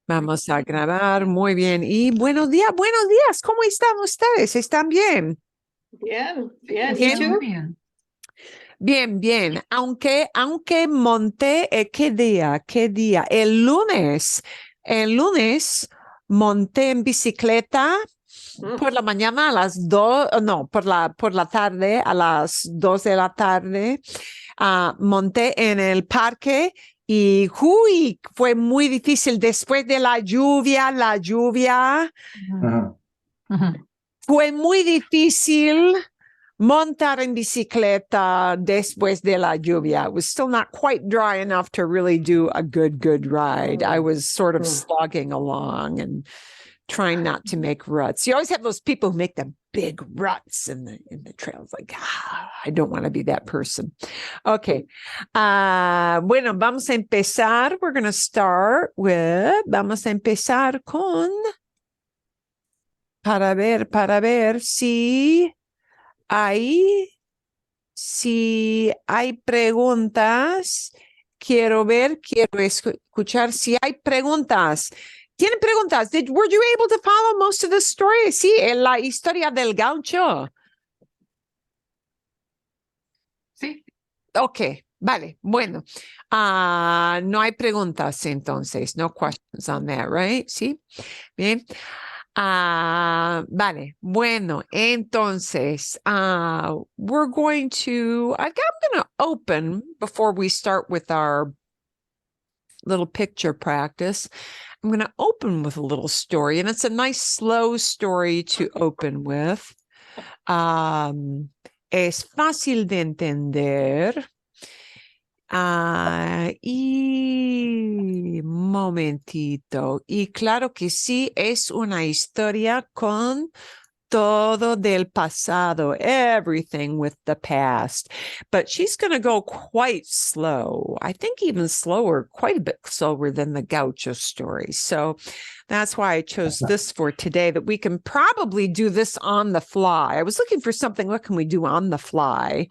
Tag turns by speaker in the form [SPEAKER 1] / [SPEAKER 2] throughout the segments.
[SPEAKER 1] Vamos a grabar, muy bien. Y buenos días, ¿cómo están ustedes? ¿Están bien?
[SPEAKER 2] Bien, bien. ¿Y
[SPEAKER 1] Bien.
[SPEAKER 2] tú?
[SPEAKER 3] Bien.
[SPEAKER 1] Bien. Aunque monté, ¿qué día? El lunes monté en bicicleta por la mañana a las 2, no, por la tarde a las 2 de la tarde. Monté en el parque y fue muy difícil después de la lluvia.
[SPEAKER 3] Ajá. Ajá.
[SPEAKER 1] Fue muy difícil montar en bicicleta después de la lluvia. It was still not quite dry enough to really do a good ride. I was sort of slogging along and trying not to make ruts. You always have those people who make the big ruts in the trails. Like, I don't want to be that person. Okay. Bueno, vamos a empezar. We're going to start with, vamos a empezar con, para ver si hay preguntas. Quiero escuchar si hay preguntas. ¿Tienen preguntas? Were you able to follow most of the story? Sí, en la historia del gaucho.
[SPEAKER 3] Sí.
[SPEAKER 1] Ok, vale, bueno. No hay preguntas entonces, no questions on that, right? Sí, bien. Vale, bueno, entonces, I'm going to open before we start with our little picture practice. I'm going to open with a little story, and it's a nice slow story to open with. Es fácil de entender. Y momentito. Y claro que sí, es una historia con todo del pasado, everything with the past. But she's going to go quite slow. I think even slower, quite a bit slower than the Gaucho story. So that's why I chose this for today, that we can probably do this on the fly. I was looking for something, what can we do on the fly?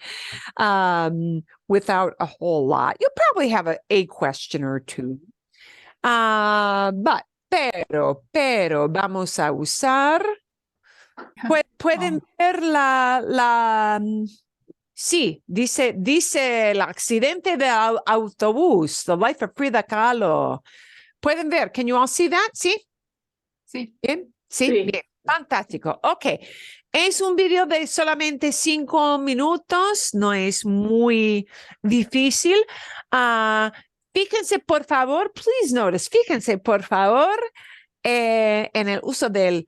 [SPEAKER 1] Without a whole lot. You'll probably have a question or two. Pero vamos a usar. Pueden ver sí, dice el accidente del autobús, The Life of Frida Kahlo. Pueden ver, can you all see that? Sí.
[SPEAKER 3] Sí.
[SPEAKER 1] Bien, sí,
[SPEAKER 2] Sí.
[SPEAKER 1] bien, fantástico. Ok, es un video de solamente 5 minutos, no es muy difícil. Fíjense, por favor, please notice, fíjense, por favor, en el uso del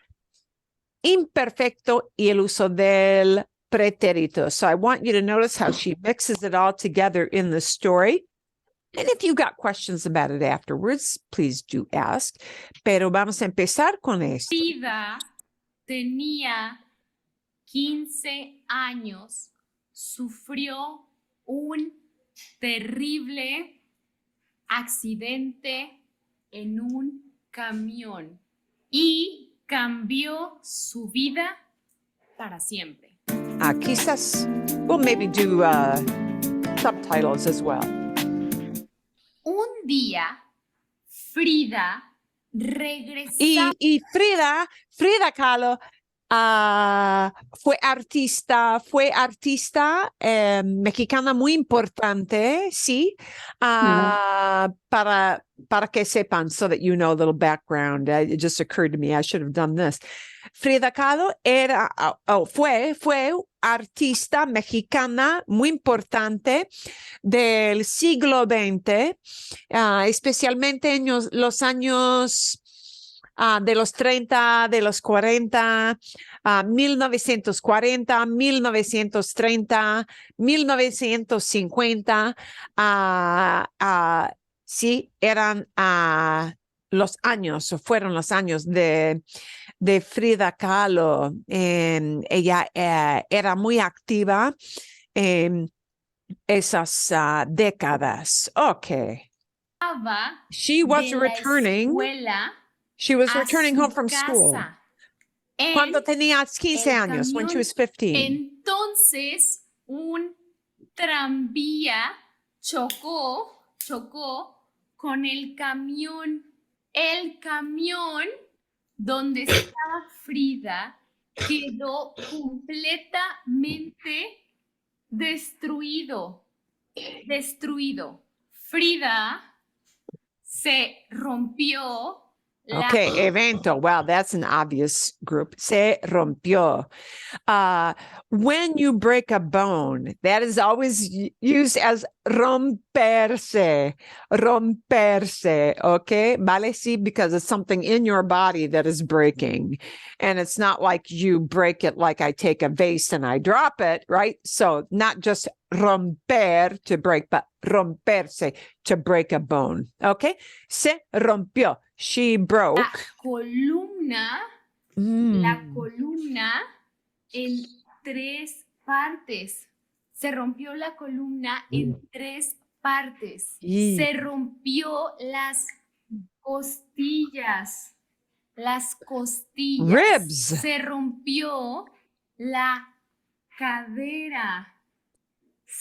[SPEAKER 1] imperfecto y el uso del pretérito. So I want you to notice how she mixes it all together in the story. And if you got questions about it afterwards, please do ask. Pero vamos a empezar con esto.
[SPEAKER 4] Frida tenía 15 años, sufrió un terrible accidente en un camión y cambió su vida para siempre.
[SPEAKER 1] Quizás we'll maybe do subtitles as well.
[SPEAKER 4] Un día, Frida regresaba.
[SPEAKER 1] Y Frida Kahlo fue artista mexicana muy importante, sí, para que sepan, so that you know a little background. It just occurred to me, I should have done this. Frida Kahlo fue artista mexicana muy importante del siglo XX, especialmente en los años de los 30, de los 40, 1940, 1930, 1950. Sí, eran fueron los años de Frida Kahlo. Ella era muy activa en esas décadas. Okay. She was returning. She was returning home from school. Cuando tenía 15 años, when she was 15.
[SPEAKER 4] Entonces, un tranvía chocó con el camión. el camión donde estaba Frida quedó completamente destruido. Frida se rompió la...
[SPEAKER 1] Okay, evento. Wow, that's an obvious group. Se rompió. When you break a bone, that is always used as romperse. Okay, vale, sí, because it's something in your body that is breaking. And it's not like you break it like I take a vase and I drop it, right? So not just romper to break, but romperse to break a bone. Okay, se rompió. She broke.
[SPEAKER 4] La columna en 3 partes. Se rompió la columna en 3 partes. Se rompió las costillas.
[SPEAKER 1] Ribs.
[SPEAKER 4] Se rompió la cadera.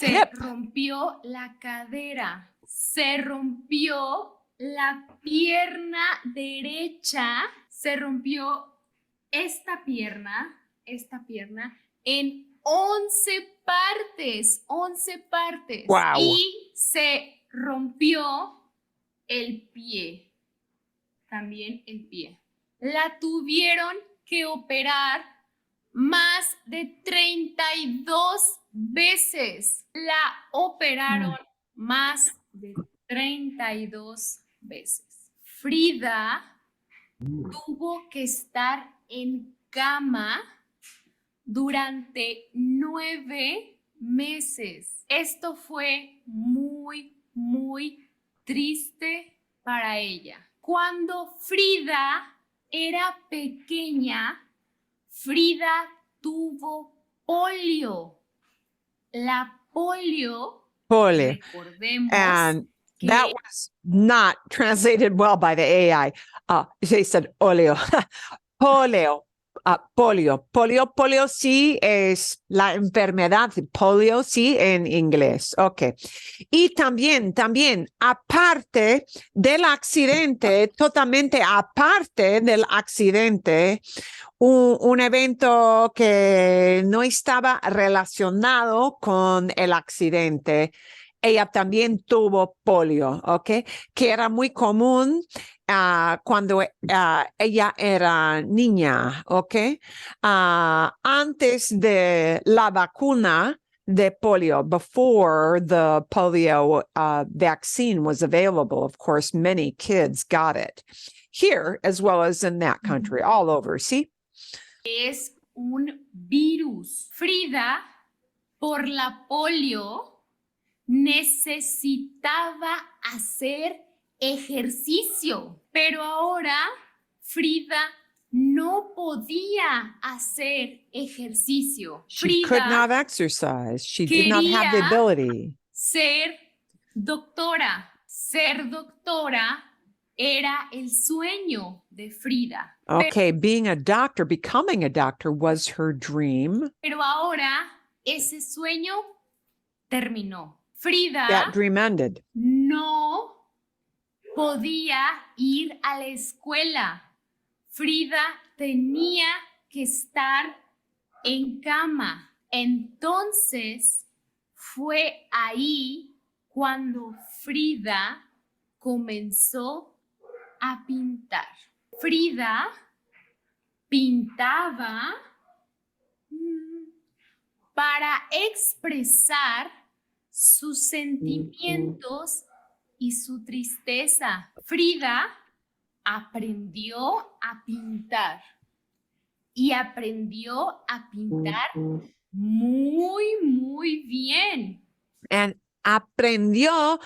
[SPEAKER 1] Hip.
[SPEAKER 4] Rompió la cadera. Se rompió la pierna derecha. Se rompió esta pierna en 11 partes. 11 partes.
[SPEAKER 1] Wow.
[SPEAKER 4] Y se rompió el pie. También el pie. La tuvieron que operar más de 32 veces. La operaron más de 32 veces. Frida tuvo que estar en cama durante 9 meses. Esto fue muy, muy triste para ella. Cuando Frida era pequeña, Frida tuvo polio. La polio, recordemos,
[SPEAKER 1] and that was not translated well by the AI. They said oleo. Polio. Polio sí es la enfermedad. Polio sí en inglés. Ok. Y también, aparte del accidente, totalmente aparte del accidente, un evento que no estaba relacionado con el accidente. Ella también tuvo polio, ¿ok? Que era muy común cuando ella era niña, ¿ok? Antes de la vacuna de polio, before the polio vaccine was available, of course, many kids got it. Here, as well as in that country, all over, ¿sí?
[SPEAKER 4] Es un virus. Frida, por la polio, necesitaba hacer ejercicio, pero ahora Frida no podía hacer ejercicio.
[SPEAKER 1] She could not exercise. She did not have the ability.
[SPEAKER 4] Ser doctora. Ser doctora era el sueño de Frida.
[SPEAKER 1] Okay, being a doctor, becoming a doctor was her dream.
[SPEAKER 4] Pero ahora ese sueño terminó. Frida
[SPEAKER 1] That dream ended.
[SPEAKER 4] no podía ir a la escuela. Frida tenía que estar en cama. Entonces fue ahí cuando Frida comenzó a pintar. Frida pintaba para expresar sus sentimientos y su tristeza. Frida aprendió a pintar y aprendió a pintar muy, muy bien.
[SPEAKER 1] And aprendió,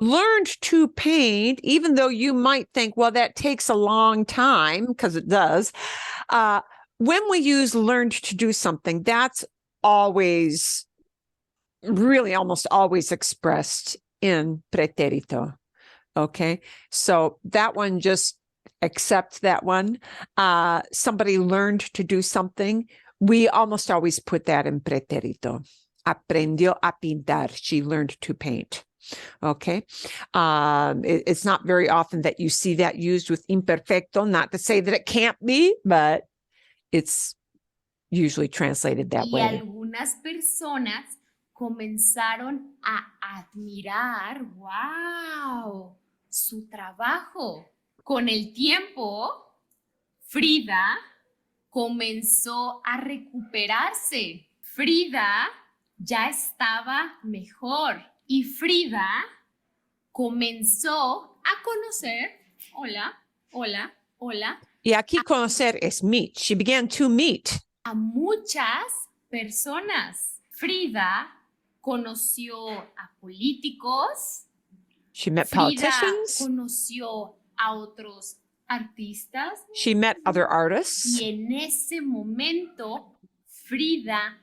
[SPEAKER 1] learned to paint, even though you might think, well, that takes a long time, because it does. When we use learned to do something, that's always, really almost always expressed in preterito. Okay, so that one, just accept that one. Somebody learned to do something. We almost always put that in preterito. Aprendió a pintar. She learned to paint. Okay. It's not very often that you see that used with imperfecto, not to say that it can't be, but it's usually translated that
[SPEAKER 4] Y
[SPEAKER 1] way.
[SPEAKER 4] algunas personas comenzaron a admirar, wow, su trabajo. Con el tiempo, Frida comenzó a recuperarse. Frida ya estaba mejor y Frida comenzó a conocer, hola,
[SPEAKER 1] Y aquí conocer es meet. She began to meet.
[SPEAKER 4] a muchas personas. Frida conoció a políticos,
[SPEAKER 1] She met
[SPEAKER 4] Frida
[SPEAKER 1] politicians.
[SPEAKER 4] conoció a otros artistas
[SPEAKER 1] She met other artists.
[SPEAKER 4] y en ese momento Frida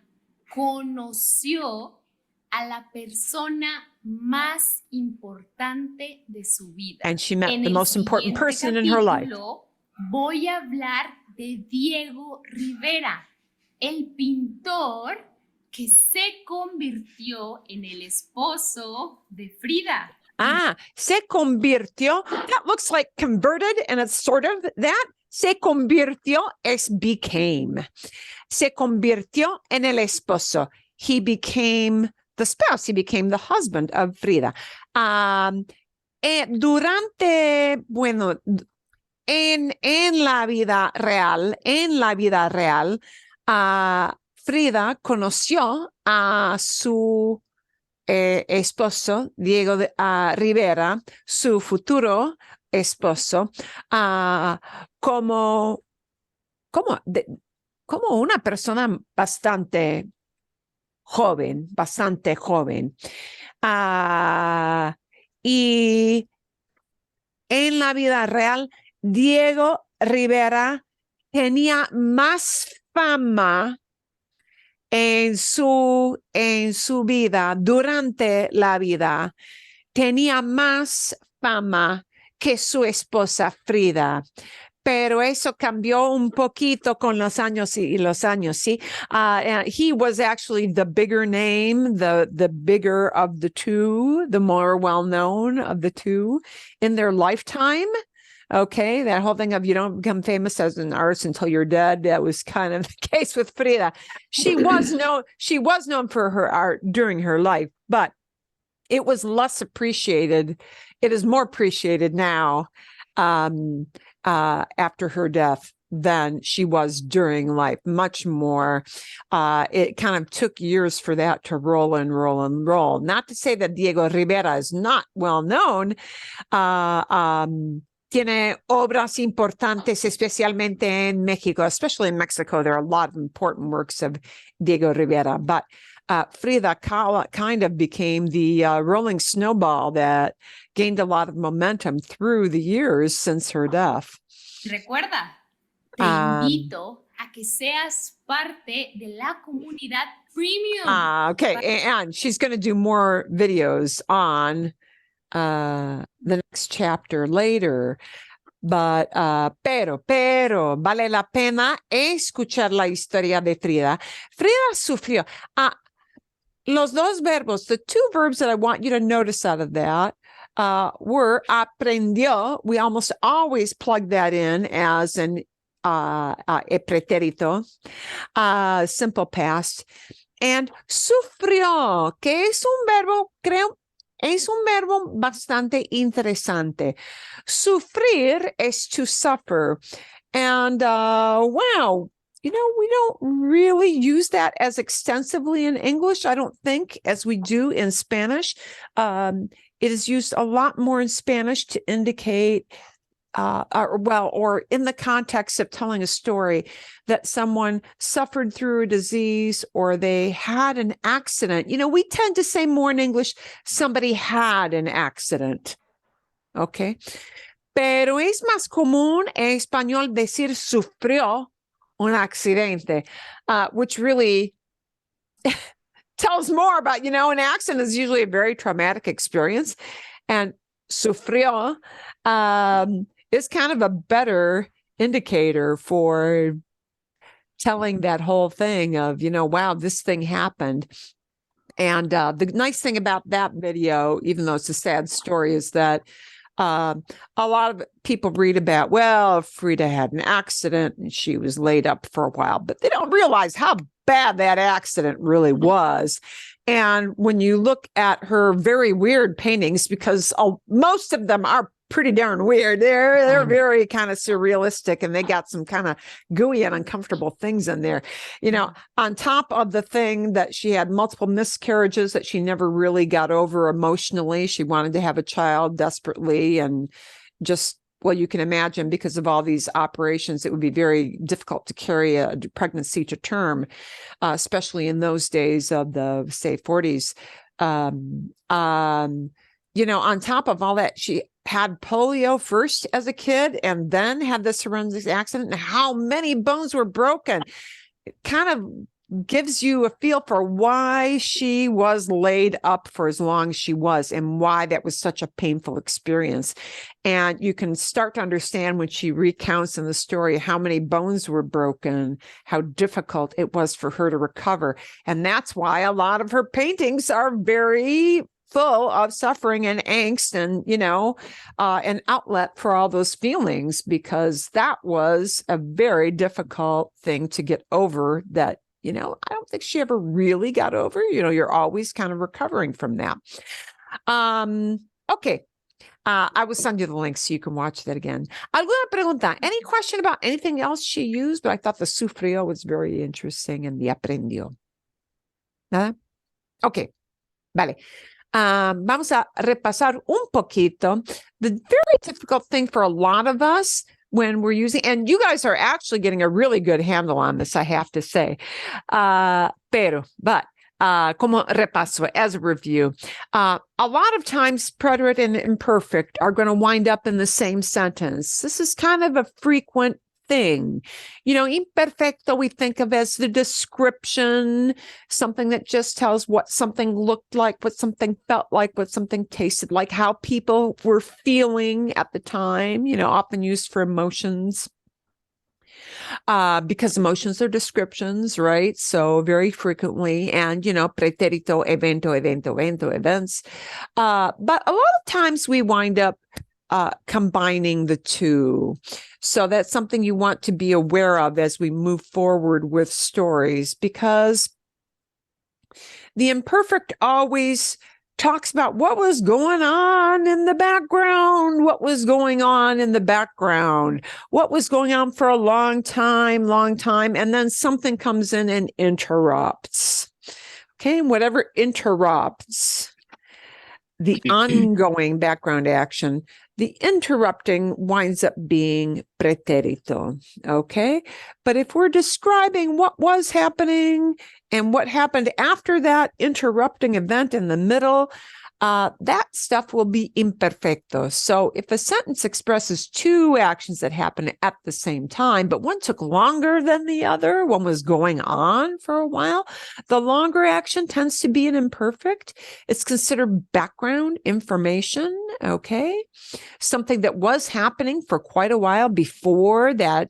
[SPEAKER 4] conoció a la persona más importante de su vida.
[SPEAKER 1] And she met
[SPEAKER 4] En
[SPEAKER 1] the
[SPEAKER 4] el
[SPEAKER 1] most important
[SPEAKER 4] siguiente
[SPEAKER 1] person in her life.
[SPEAKER 4] capítulo voy a hablar de Diego Rivera, el pintor que se convirtió en el esposo de Frida.
[SPEAKER 1] Se convirtió. That looks like converted, and it's sort of that. Se convirtió es became. Se convirtió en el esposo. He became the spouse. He became the husband of Frida. En la vida real, Frida conoció a su esposo, Diego Rivera, su futuro esposo, como una persona bastante joven. Y en la vida real, Diego Rivera tenía más fama en su vida, durante la vida, tenía más fama que su esposa Frida. Pero eso cambió un poquito con los años y los años, ¿sí? He was actually the bigger name, the bigger of the two, the more well-known of the two in their lifetime. Okay, that whole thing of you don't become famous as an artist until you're dead. That was kind of the case with Frida. She was known for her art during her life, but it was less appreciated. It is more appreciated now after her death than she was during life, much more. It kind of took years for that to roll and roll and roll. Not to say that Diego Rivera is not well known. Tiene obras importantes, especialmente en Mexico, especially in Mexico. There are a lot of important works of Diego Rivera, but Frida kind of became the rolling snowball that gained a lot of momentum through the years since her death.
[SPEAKER 4] Recuerda, te invito a que seas parte de la comunidad premium.
[SPEAKER 1] Okay, and she's going to do more videos on the next chapter later. But, pero, vale la pena escuchar la historia de Frida. Frida sufrió. Los dos verbos, the two verbs that I want you to notice out of that were aprendió. We almost always plug that in as an preterito, simple past. And sufrió, que es un verbo, creo, es un verbo bastante interesante. Sufrir is to suffer. And wow, we don't really use that as extensively in English, I don't think, as we do in Spanish. It is used a lot more in Spanish to indicate, or in the context of telling a story, that someone suffered through a disease or they had an accident. We tend to say more in English, somebody had an accident. Okay. Pero es más común en español decir sufrió un accidente, which really tells more about, an accident is usually a very traumatic experience. And sufrió is kind of a better indicator for telling that whole thing of, wow, this thing happened. And the nice thing about that video, even though it's a sad story, is that a lot of people read about, well, Frida had an accident and she was laid up for a while, but they don't realize how bad that accident really was. And when you look at her very weird paintings, because most of them are pretty darn weird, they're very kind of surrealistic, and they got some kind of gooey and uncomfortable things in there. You know, on top of the thing that she had multiple miscarriages that she never really got over emotionally. She wanted to have a child desperately, and just, well, you can imagine, because of all these operations, it would be very difficult to carry a pregnancy to term, especially in those days of the, say, 40s. You know, on top of all that, she had polio first as a kid and then had this horrendous accident, and how many bones were broken. It kind of gives you a feel for why she was laid up for as long as she was, and why that was such a painful experience. And you can start to understand when she recounts in the story how many bones were broken, how difficult it was for her to recover. And that's why a lot of her paintings are very full of suffering and angst, and, you know, an outlet for all those feelings, because that was a very difficult thing to get over that, you know, I don't think she ever really got over. You know, you're always kind of recovering from that. Okay. I will send you the link so you can watch that again. Alguna pregunta? Any question about anything else she used? But I thought the Sufrio was very interesting, and the aprendió. ¿Nada? Okay. Vale. Vamos a repasar un poquito. The very difficult thing for a lot of us when we're using, and you guys are actually getting a really good handle on this, I have to say. Como repaso, as a review, a lot of times preterite and imperfect are going to wind up in the same sentence. This is kind of a frequent thing. You know, imperfecto we think of as the description, something that just tells what something looked like, what something felt like, what something tasted like, how people were feeling at the time, you know, often used for emotions. Because emotions are descriptions, right? So very frequently, and, you know, preterito, evento, events. But a lot of times we wind up combining the two. So that's something you want to be aware of as we move forward with stories, because the imperfect always talks about what was going on in the background, what was going on for a long time, and then something comes in and interrupts. Okay, and whatever interrupts the ongoing background action, the interrupting winds up being preterito, okay? But if we're describing what was happening and what happened after that interrupting event in the middle, that stuff will be imperfecto. So if a sentence expresses two actions that happen at the same time, but one took longer than the other, one was going on for a while, the longer action tends to be an imperfect. It's considered background information, okay? Something that was happening for quite a while before that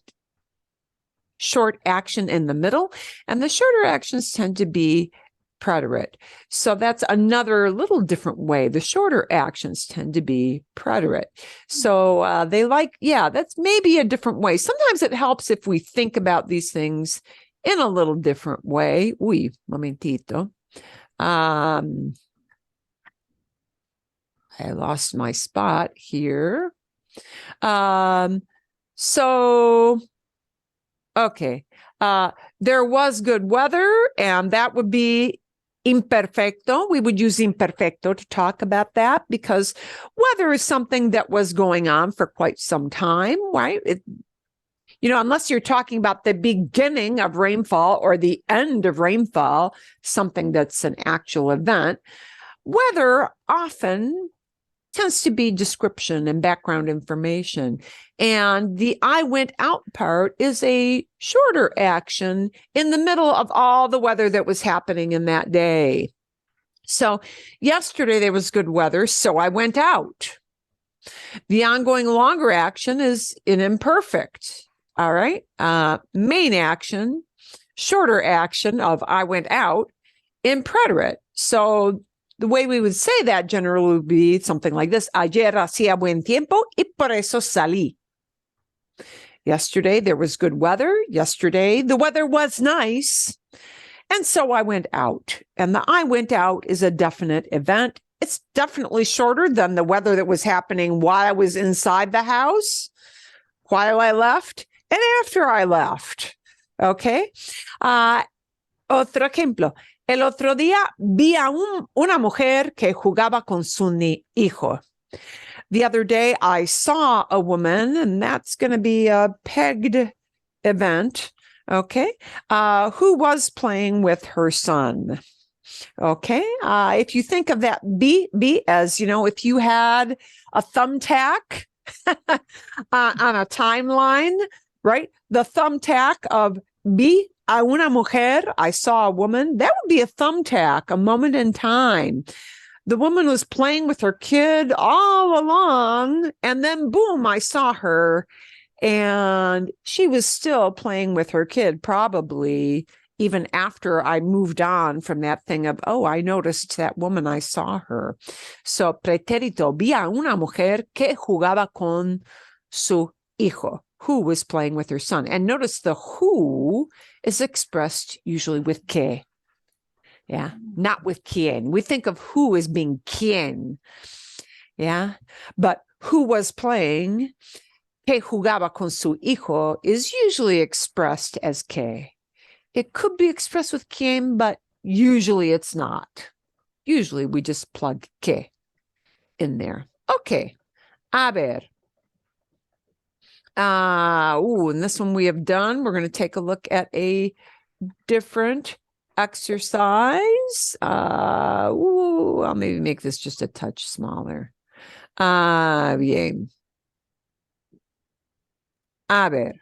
[SPEAKER 1] short action in the middle, and the shorter actions tend to be preterite. So that's another little different way. The shorter actions tend to be preterite. So they like, yeah, that's maybe a different way. Sometimes it helps if we think about these things in a little different way. Uy, momentito. I lost my spot here. Okay. There was good weather, and that would be imperfecto. We would use imperfecto to talk about that, because weather is something that was going on for quite some time, right? You know, unless you're talking about the beginning of rainfall or the end of rainfall, something that's an actual event, weather often tends to be description and background information. And the I went out part is a shorter action in the middle of all the weather that was happening in that day. So yesterday there was good weather, so I went out. The ongoing longer action is an imperfect. All right. Main action, shorter action of I went out in preterite. So the way we would say that generally would be something like this. Ayer hacía buen tiempo y por eso salí. Yesterday, there was good weather. Yesterday, the weather was nice. And so I went out. And the I went out is a definite event. It's definitely shorter than the weather that was happening while I was inside the house, while I left, and after I left. Okay? Otro ejemplo. El otro día vi a una mujer que jugaba con su hijo. The other day I saw a woman, and that's going to be a pegged event, okay, who was playing with her son. Okay, if you think of that be as, if you had a thumbtack on a timeline, right? The thumbtack of vi a una mujer, I saw a woman, that would be a thumbtack, a moment in time. The woman was playing with her kid all along, and then boom, I saw her, and she was still playing with her kid, probably even after I moved on from that thing of, oh, I noticed that woman, I saw her. So, pretérito, vi a una mujer que jugaba con su hijo, who was playing with her son. And notice the who is expressed usually with que. Yeah, not with quien. We think of who as being quien. Yeah, but who was playing, que jugaba con su hijo, is usually expressed as que. It could be expressed with quien, but usually it's not. Usually we just plug que in there. Okay, a ver. And this one we have done. We're going to take a look at a different exercise. I'll maybe make this just a touch smaller. Bien. A ver.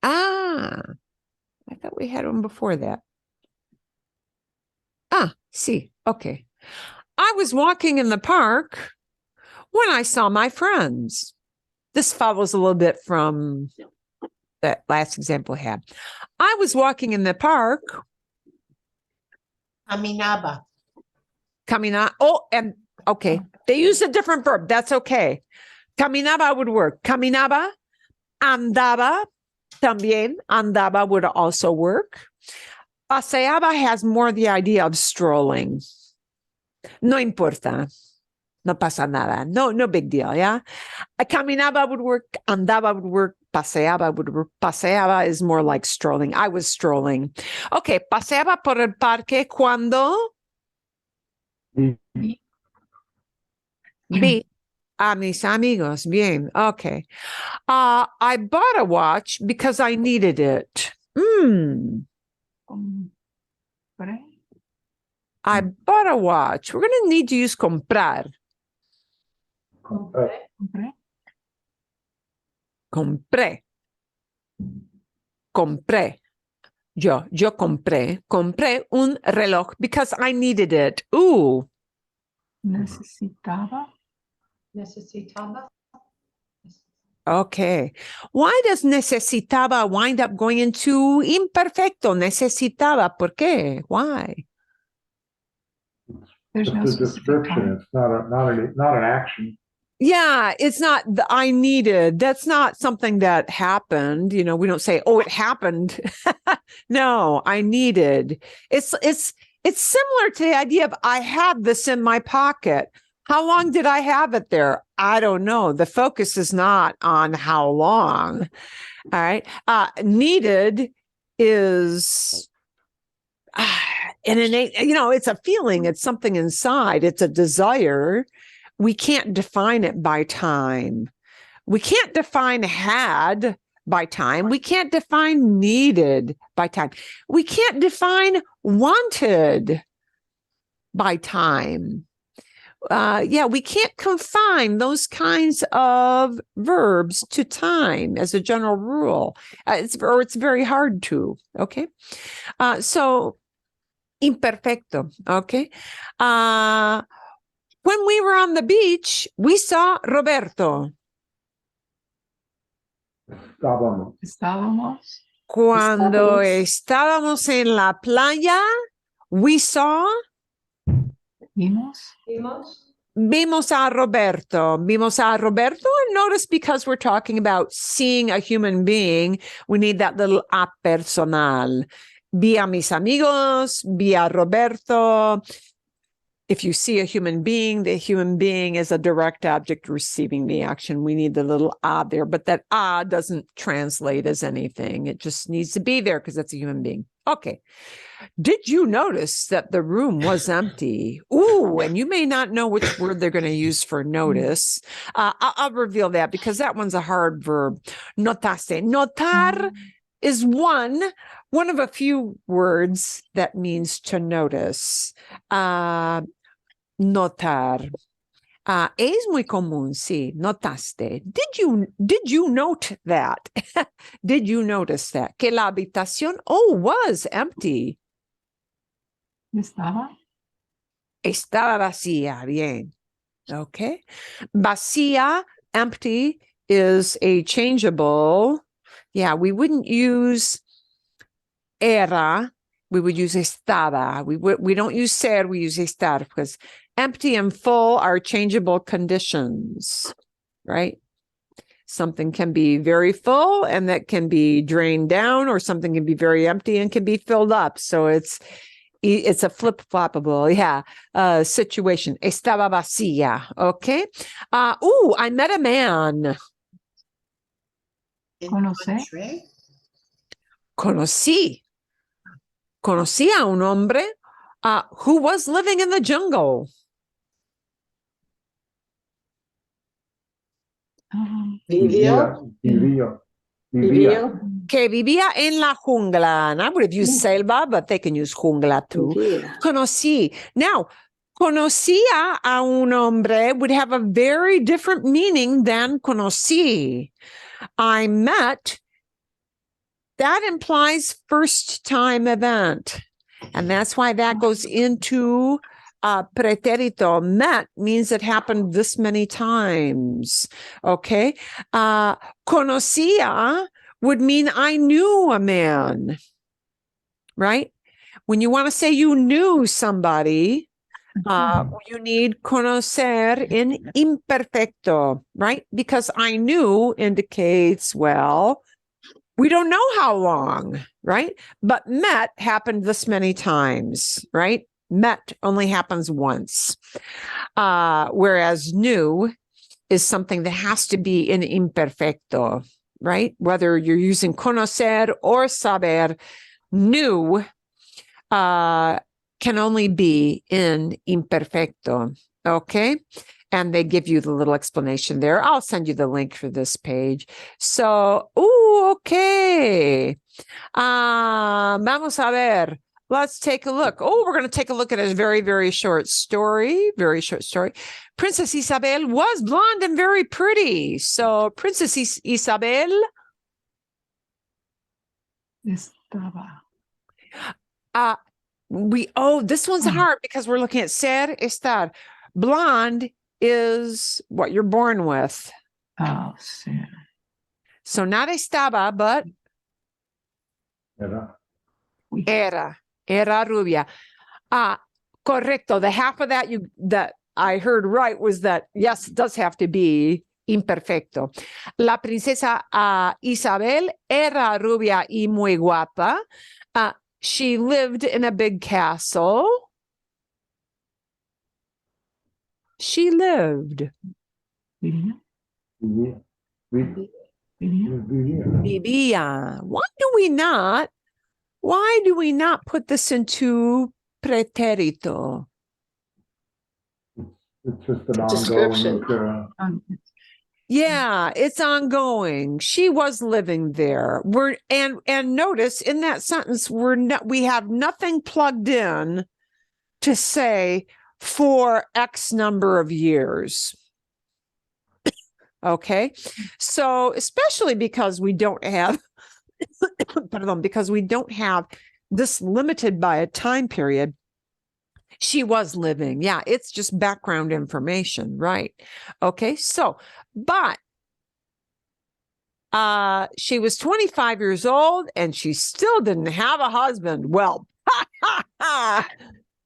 [SPEAKER 1] I thought we had one before that. See, okay. I was walking in the park when I saw my friends. This follows a little bit from that last example I had. I was walking in the park.
[SPEAKER 5] Caminaba.
[SPEAKER 1] Oh, and okay. They use a different verb. That's okay. Caminaba would work. Caminaba. Andaba. También. Andaba would also work. Paseaba has more the idea of strolling. No importa. No pasa nada. No big deal, yeah? Caminaba would work. Andaba would work. Paseaba would work. Paseaba is more like strolling. I was strolling. Okay, paseaba por el parque cuando vi a mis amigos. Bien, okay. I bought a watch because I needed it. I bought a watch. We're going to need to use comprar. Compré. Yo compré un reloj because I needed it.
[SPEAKER 3] Necesitaba.
[SPEAKER 1] Okay. Why does necesitaba wind up going into imperfecto? Necesitaba. ¿Por qué? Why?
[SPEAKER 3] There's no
[SPEAKER 6] It's a description. It's not an action.
[SPEAKER 1] Yeah, it's not the I needed. That's not something that happened. We don't say, oh, it happened. No, I needed. It's similar to the idea of I had this in my pocket. How long did I have it there? I don't know. The focus is not on how long. All right. Needed is an innate, it's a feeling. It's something inside. It's a desire. We can't define it by time. We can't define had by time. We can't define needed by time. We can't define wanted by time. We can't confine those kinds of verbs to time as a general rule. It's very hard to, okay? So, imperfecto, okay? When we were on the beach, we saw Roberto.
[SPEAKER 6] Estábamos.
[SPEAKER 3] Estábamos.
[SPEAKER 1] Cuando estábamos en la playa, we saw,
[SPEAKER 3] Vimos.
[SPEAKER 1] vimos a Roberto. Vimos a Roberto, and notice because we're talking about seeing a human being, we need that little a personal. Vi a mis amigos, vi a Roberto. If you see a human being, the human being is a direct object receiving the action. We need the little a there, but that a doesn't translate as anything. It just needs to be there because it's a human being. Okay. Did you notice that the room was empty? Ooh, and you may not know which word they're going to use for notice. I'll reveal that because that one's a hard verb. Notaste. Notar is one of a few words that means to notice. Notar. Es muy común, sí, notaste. Did you note that? Did you notice that? Que la habitación, was empty.
[SPEAKER 3] Estaba.
[SPEAKER 1] Estaba vacía, bien. Okay. Vacía, empty, is a changeable. Yeah, we wouldn't use era. We would use estaba. We don't use ser, we use estar because empty and full are changeable conditions, right? Something can be very full and that can be drained down, or something can be very empty and can be filled up. So it's a flip-floppable, situation. Estaba vacía, okay? I met a man. Conocí a un hombre who was living in the jungle.
[SPEAKER 2] Vivió.
[SPEAKER 1] Que vivía en la jungla. And I would have used selva, but they can use jungla too.
[SPEAKER 2] Vivía.
[SPEAKER 1] Conocí. Now, conocía a un hombre would have a very different meaning than conocí. I met. That implies first time event. And that's why that goes into preterito. Met means it happened this many times. Okay. Conocía would mean I knew a man, right? When you want to say you knew somebody, you need conocer in imperfecto, right? Because I knew indicates, well, we don't know how long, right? But met happened this many times, right? Met only happens once. Whereas knew is something that has to be in imperfecto, right? Whether you're using conocer or saber, knew can only be in imperfecto, okay? And they give you the little explanation there. I'll send you the link for this page. So, okay. Vamos a ver. Let's take a look. We're going to take a look at a very, very short story. Very short story. Princess Isabel was blonde and very pretty. So, Princess Isabel.
[SPEAKER 3] Estaba.
[SPEAKER 1] This one's hard because we're looking at ser, estar. Blonde is what you're born with.
[SPEAKER 3] Ser.
[SPEAKER 1] So not estaba, but era rubia. Correcto. The half of that I heard right was that, yes, it does have to be imperfecto. La princesa Isabel era rubia y muy guapa. She lived in a big castle. She lived.
[SPEAKER 3] Vivía.
[SPEAKER 1] Vivía. Why do we not put this into preterito?
[SPEAKER 6] It's just an
[SPEAKER 2] Description.
[SPEAKER 6] ongoing.
[SPEAKER 1] Yeah, it's ongoing. She was living there. And notice in that sentence we have nothing plugged in to say for X number of years. Okay. So especially because we don't have because we don't have this limited by a time period. She was living. Yeah, it's just background information, right? Okay, so, but She was 25 years old and she still didn't have a husband. Well,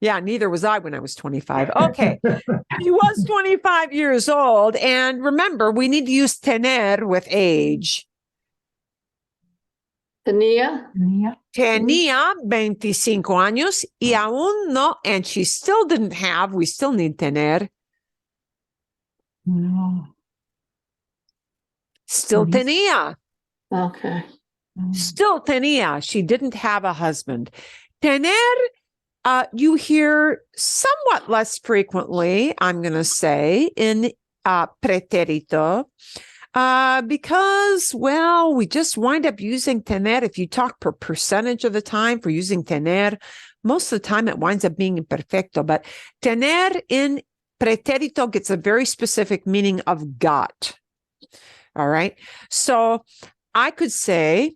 [SPEAKER 1] yeah, neither was I when I was 25. Okay. She was 25 years old. And remember, we need to use tener with age.
[SPEAKER 2] Tenía.
[SPEAKER 1] Tenía 25 años y aún no, and she still didn't have, we still need tener.
[SPEAKER 3] No.
[SPEAKER 1] Still
[SPEAKER 3] Yes.
[SPEAKER 1] tenía.
[SPEAKER 2] Okay.
[SPEAKER 1] Still tenía. She didn't have a husband. Tener, you hear somewhat less frequently, I'm going to say, in preterito, because, well, we just wind up using tener. If you talk per percentage of the time for using tener, most of the time it winds up being imperfecto. But tener in preterito gets a very specific meaning of got. All right. So I could say,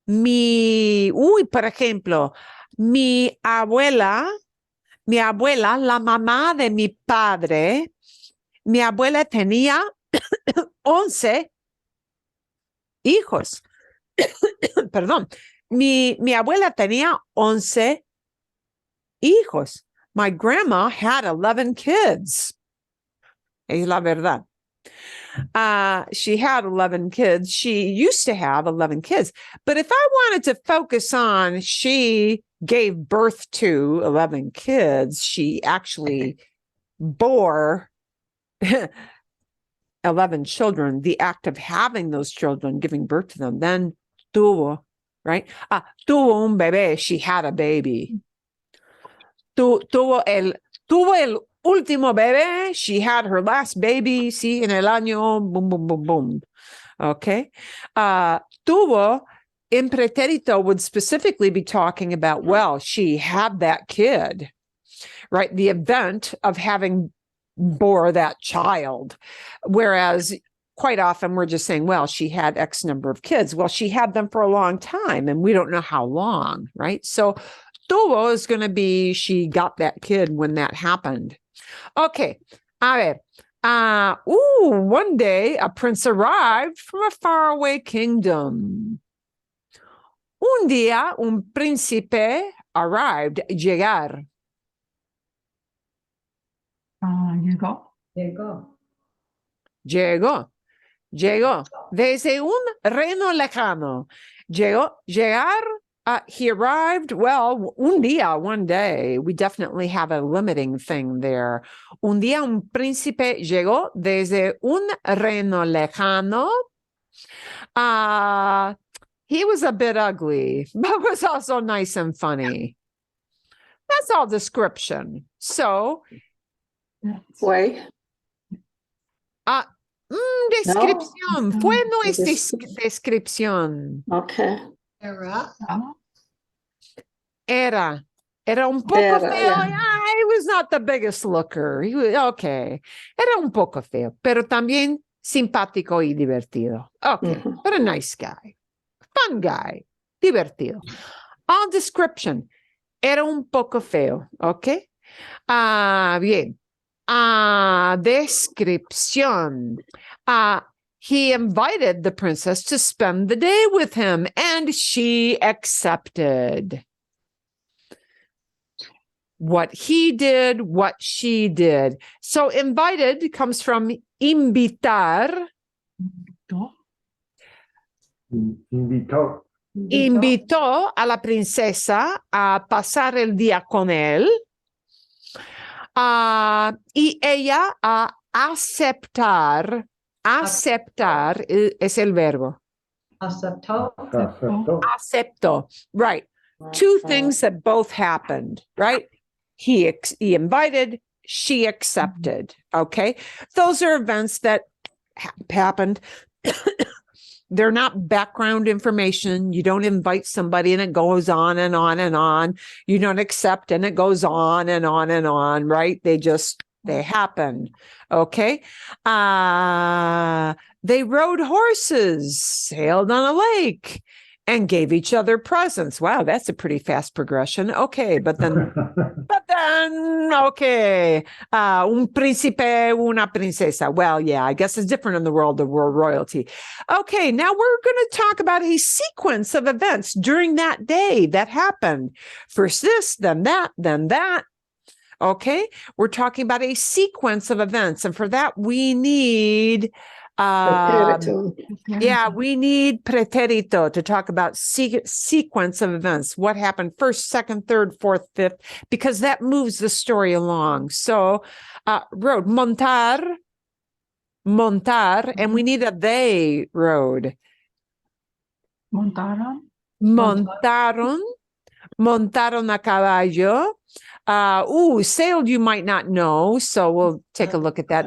[SPEAKER 1] por ejemplo, mi abuela, la mamá de mi padre, mi abuela tenía 11 hijos. Perdón. Mi abuela tenía 11 hijos. My grandma had 11 kids. Es la verdad. She had 11 kids. She used to have 11 kids. But if I wanted to focus on she gave birth to 11 kids, she actually bore 11 children, the act of having those children, giving birth to them, then tuvo, right? Tuvo un bebé, she had a baby. Tuvo el último bebé, she had her last baby, sí, en el año, boom, boom, boom, boom. Okay. Tuvo, in preterito, would specifically be talking about, well, she had that kid, right? The event of having bore that child. Whereas quite often we're just saying, well, she had X number of kids. Well, she had them for a long time and we don't know how long, right? So tuvo is going to be, she got that kid when that happened. Okay. A ver. One day a prince arrived from a faraway kingdom. Un día un príncipe arrived, llegar. Llegó desde un reino lejano. Llegar, he arrived, well, un día, one day. We definitely have a limiting thing there. Un día un príncipe llegó desde un reino lejano. He was a bit ugly, but was also nice and funny. That's all description. So,
[SPEAKER 2] Fue.
[SPEAKER 1] Descripción.
[SPEAKER 2] No.
[SPEAKER 1] Fue no es descripción.
[SPEAKER 2] Okay.
[SPEAKER 1] Era un poco
[SPEAKER 2] Era,
[SPEAKER 1] feo.
[SPEAKER 2] yeah.
[SPEAKER 1] He was not the biggest looker. He was, okay. Era un poco feo, pero también simpático y divertido. Okay. But a nice guy. Fun guy. Divertido. All description. Era un poco feo. Okay. Bien. Descripción. He invited the princess to spend the day with him, and she accepted. What he did, what she did. So invited comes from invitar. Invitó a la princesa a pasar el día con él. Y ella a aceptar. Aceptar es el verbo. Aceptó. Right. Two things that both happened, right? He invited, she accepted. Okay. Those are events that happened. They're not background information. You don't invite somebody and it goes on and on and on. You don't accept and it goes on and on and on, right? They happen. Okay. They rode horses, sailed on a lake, and gave each other presents. Wow, that's a pretty fast progression. Okay, but then, okay, un príncipe, una princesa. Well, yeah, I guess it's different in the world of world royalty. Okay, now we're going to talk about a sequence of events during that day that happened. First this, then that, then that. Okay, we're talking about a sequence of events, and for that we need
[SPEAKER 2] Preteritum.
[SPEAKER 1] yeah, we need preterito to talk about sequence of events. What happened first, second, third, fourth, fifth, because that moves the story along. So, road, montar, and we need a they road.
[SPEAKER 3] Montaron.
[SPEAKER 1] Montaron a caballo. Sailed you might not know, so we'll take a look at that.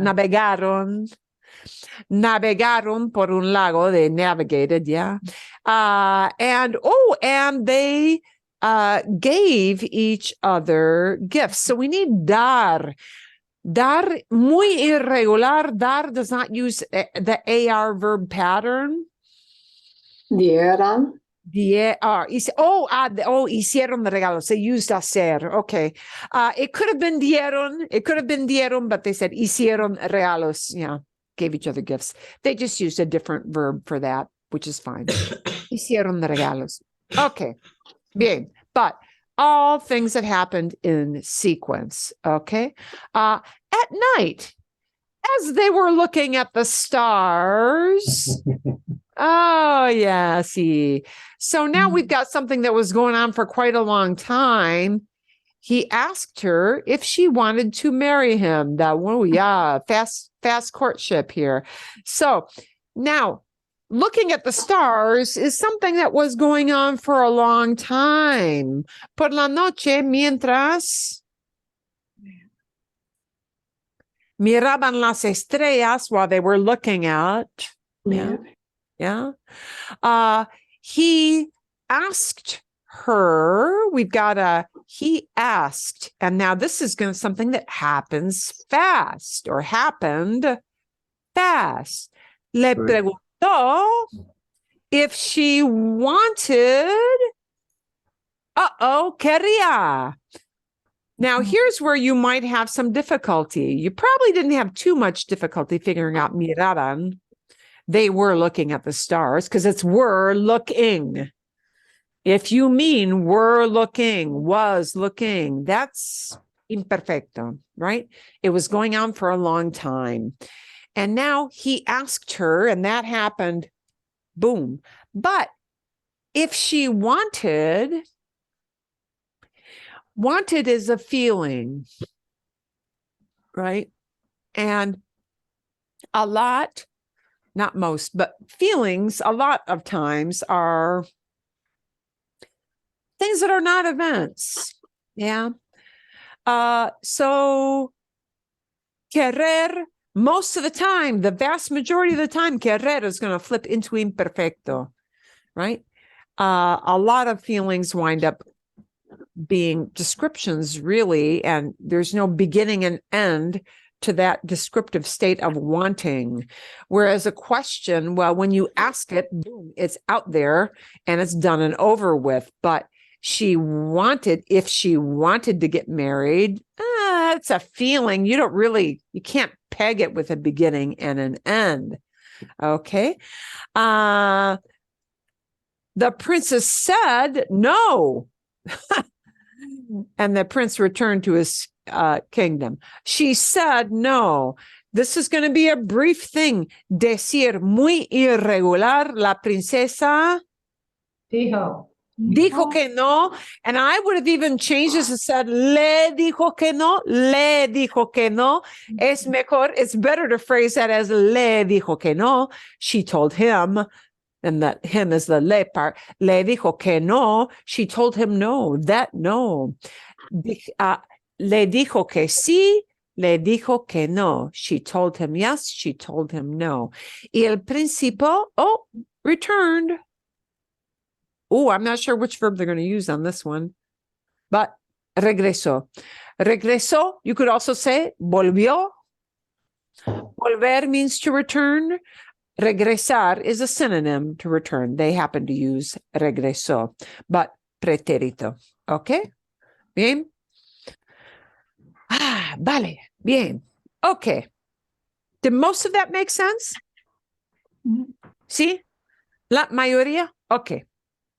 [SPEAKER 1] Navegaron por un lago, they navigated, yeah. And they gave each other gifts. So we need dar. Dar, muy irregular. Dar does not use the AR verb pattern.
[SPEAKER 2] Dieran.
[SPEAKER 1] Hicieron de regalos. They used hacer. Okay. It could have been dieron, but they said hicieron regalos. Yeah. Gave each other gifts. They just used a different verb for that, which is fine. Hicieron de regalos. Okay. Bien. But all things that happened in sequence. Okay. At night, as they were looking at the stars. Oh, yeah, see. So now we've got something that was going on for quite a long time. He asked her if she wanted to marry him. Fast courtship here. So now looking at the stars is something that was going on for a long time. Por la noche, mientras miraban las estrellas while they were looking out. Yeah. Yeah. He asked her, we've got he asked, and now this is something that happens fast or happened fast. Le preguntó if she wanted, quería. Now, here's where you might have some difficulty. You probably didn't have too much difficulty figuring out miraban. They were looking at the stars because it's were looking. If you mean were looking, was looking, that's imperfecto, right? It was going on for a long time. And now he asked her, and that happened, boom. But if she wanted is a feeling, right? And a lot, not most, but feelings a lot of times are things that are not events. Yeah. So querer, most of the time, the vast majority of the time, querer is going to flip into imperfecto, right? A lot of feelings wind up being descriptions, really, and there's no beginning and end to that descriptive state of wanting. Whereas a question, well, when you ask it, boom, it's out there and it's done and over with. But if she wanted to get married, it's a feeling. You can't peg it with a beginning and an end. Okay. The princess said no. And the prince returned to his kingdom. She said no. This is going to be a brief thing. Decir muy irregular. La princesa dijo que no. And I would have even changed this and said le dijo que no. Le dijo que no. Es mejor. It's better to phrase that as le dijo que no. She told him. And that him is the le part. Le dijo que no. She told him no. That no. Le dijo que sí. Le dijo que no. She told him yes. She told him no. Y el príncipe, returned. I'm not sure which verb they're going to use on this one. But regresó. Regresó, you could also say volvió. Volver means to return. regresar is a synonym to return. They happen to use regresó, but pretérito. Okay? Bien. Vale. Bien. Okay. Did most of that make sense? ¿Sí? La mayoría? Okay.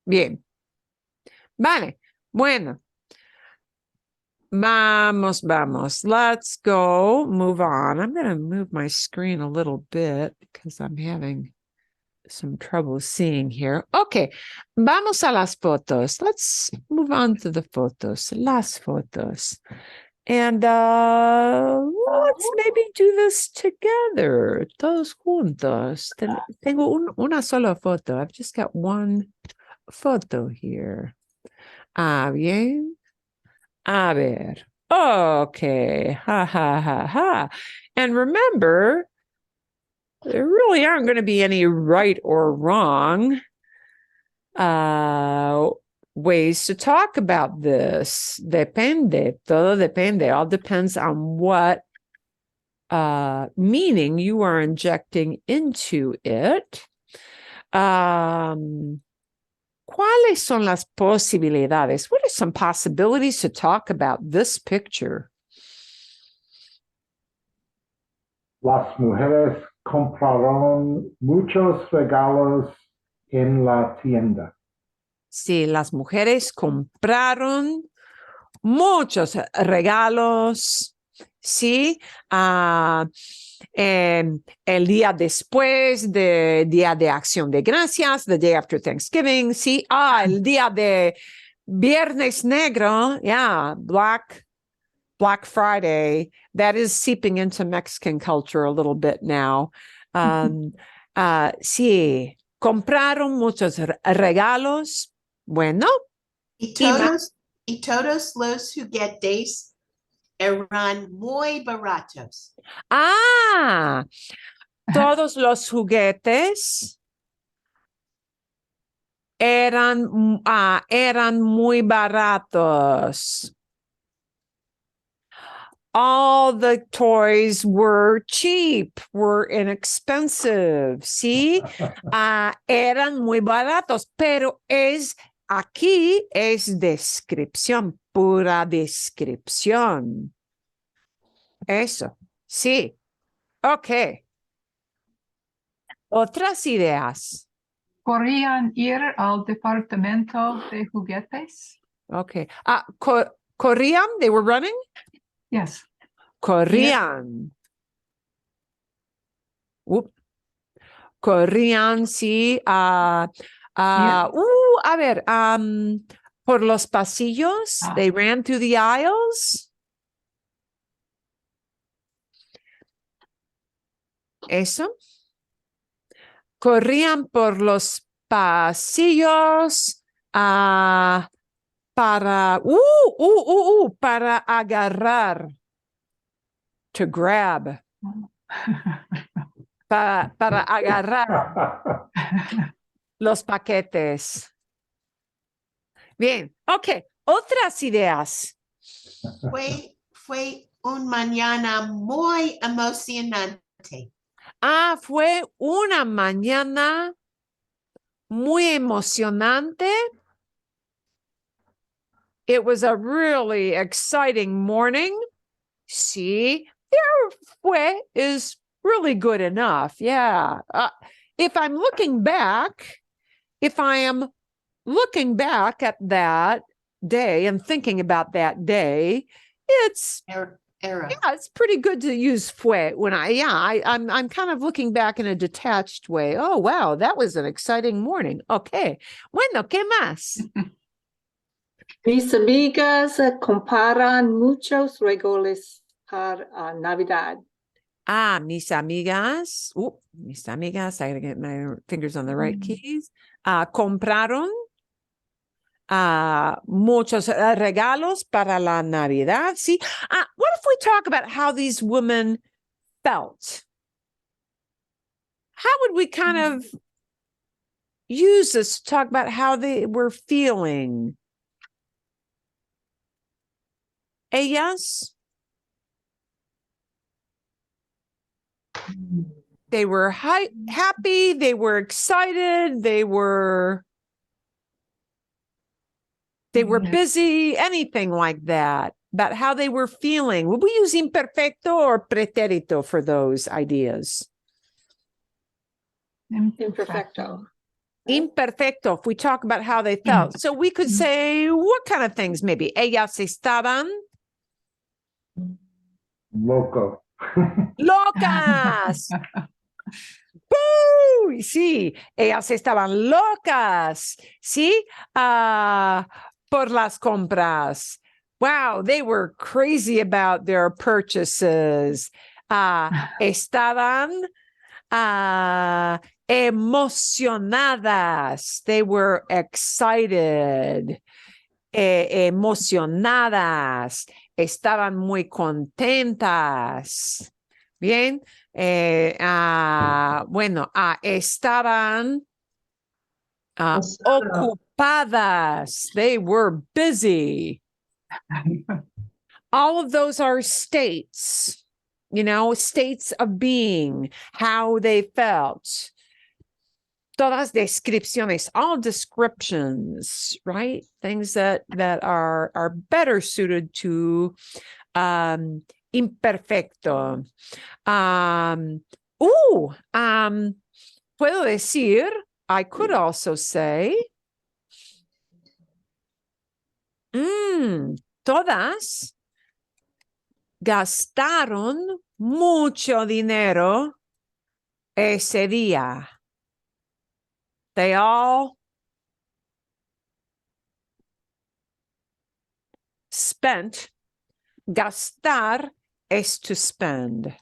[SPEAKER 1] Bien. Vale. Bueno. Vamos. Let's go. Move on. I'm going to move my screen a little bit because I'm having some trouble seeing here. Okay. Vamos a las fotos. Let's move on to the fotos. Las fotos. And let's maybe do this together. Todos juntos. Tengo una sola foto. I've just got one photo here. Bien. A ver. Okay. Ha. And remember, there really aren't going to be any right or wrong ways to talk about this. Depende. Todo depende. All depends on what meaning you are injecting into it. ¿Cuáles son las posibilidades? What are some possibilities to talk about this picture?
[SPEAKER 6] Las mujeres compraron muchos regalos en la tienda.
[SPEAKER 1] Sí, las mujeres compraron muchos regalos, sí, el día después del Día de Acción de Gracias, the day after Thanksgiving, sí, el día de Viernes Negro, yeah, Black Friday, that is seeping into Mexican culture a little bit now. Sí, compraron muchos regalos. Bueno.
[SPEAKER 2] Y todos los juguetes eran muy baratos.
[SPEAKER 1] Todos los juguetes eran muy baratos. All the toys were cheap, were inexpensive, ¿sí? Eran muy baratos, pero aquí es descripción, pura descripción. Eso, sí. Ok. Otras ideas.
[SPEAKER 3] ¿Podrían ir al departamento de juguetes?
[SPEAKER 1] Okay. Corrían, they were running?
[SPEAKER 3] Yes.
[SPEAKER 1] Corrían. Corrían, sí. A ver, por los pasillos, they ran through the aisles. Eso. Corrían por los pasillos para agarrar. To grab. Para agarrar los paquetes. Bien, ok. Otras ideas.
[SPEAKER 2] Fue una mañana muy emocionante.
[SPEAKER 1] Fue una mañana muy emocionante. It was a really exciting morning. Sí, fue is really good enough. Yeah. If I am looking back at that day and thinking about that day, it's it's pretty good to use fue when I'm kind of looking back in a detached way. Oh, wow, that was an exciting morning. Okay. Bueno, ¿qué más?
[SPEAKER 5] Mis amigas comparan muchos regalos para Navidad.
[SPEAKER 1] Mis amigas. I gotta get my fingers on the right keys. Compraron muchos regalos para la Navidad. Sí. What if we talk about how these women felt? How would we kind of use this to talk about how they were feeling? Ellas. They were happy. They were excited. They were busy, anything like that, about how they were feeling. Would we use imperfecto or preterito for those ideas?
[SPEAKER 5] Imperfecto.
[SPEAKER 1] Imperfecto, if we talk about how they felt. So we could say, what kind of things maybe? Ellas estaban
[SPEAKER 6] Loco.
[SPEAKER 1] locas. ¡Boo! Sí, ellas estaban locas, ¿sí? Por las compras. Wow, they were crazy about their purchases. Estaban emocionadas. They were excited. Emocionadas. Estaban muy contentas. Bien. Bueno, estaban ocupadas. They were busy. All of those are states, states of being, how they felt. Todas descripciones, all descriptions, right? Things that are better suited to imperfecto. Puedo decir, I could also say, todas gastaron mucho dinero ese día. They all spent. Gastar is to spend.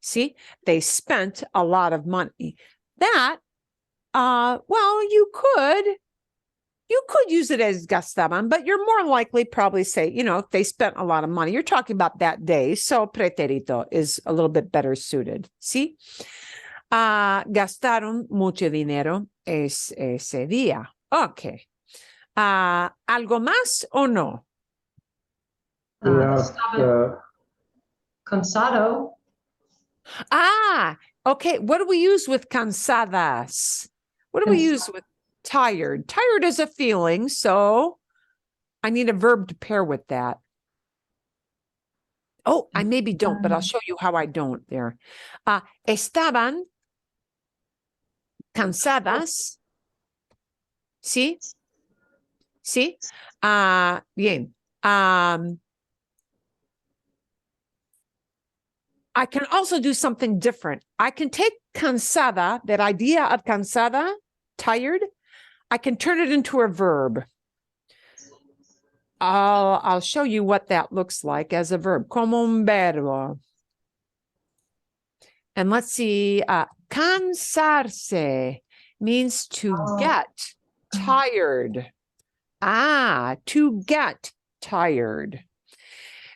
[SPEAKER 1] See, they spent a lot of money. That, well, you could use it as gastaban, but you're more likely probably say, if they spent a lot of money, you're talking about that day. So preterito is a little bit better suited. See, gastaron mucho dinero ese día. Okay. ¿Algo más o no?
[SPEAKER 7] Cansado.
[SPEAKER 1] Okay. What do we use with cansadas? What do we use with tired? Tired is a feeling, so I need a verb to pair with that. Oh, I maybe don't, but I'll show you how I don't there. Estaban cansadas. ¿Sí? ¿Sí? Bien. I can also do something different. I can take cansada, that idea of cansada, tired, I can turn it into a verb. I'll show you what that looks like as a verb. Como un verbo. And let's see. Cansarse means to get tired. To get tired.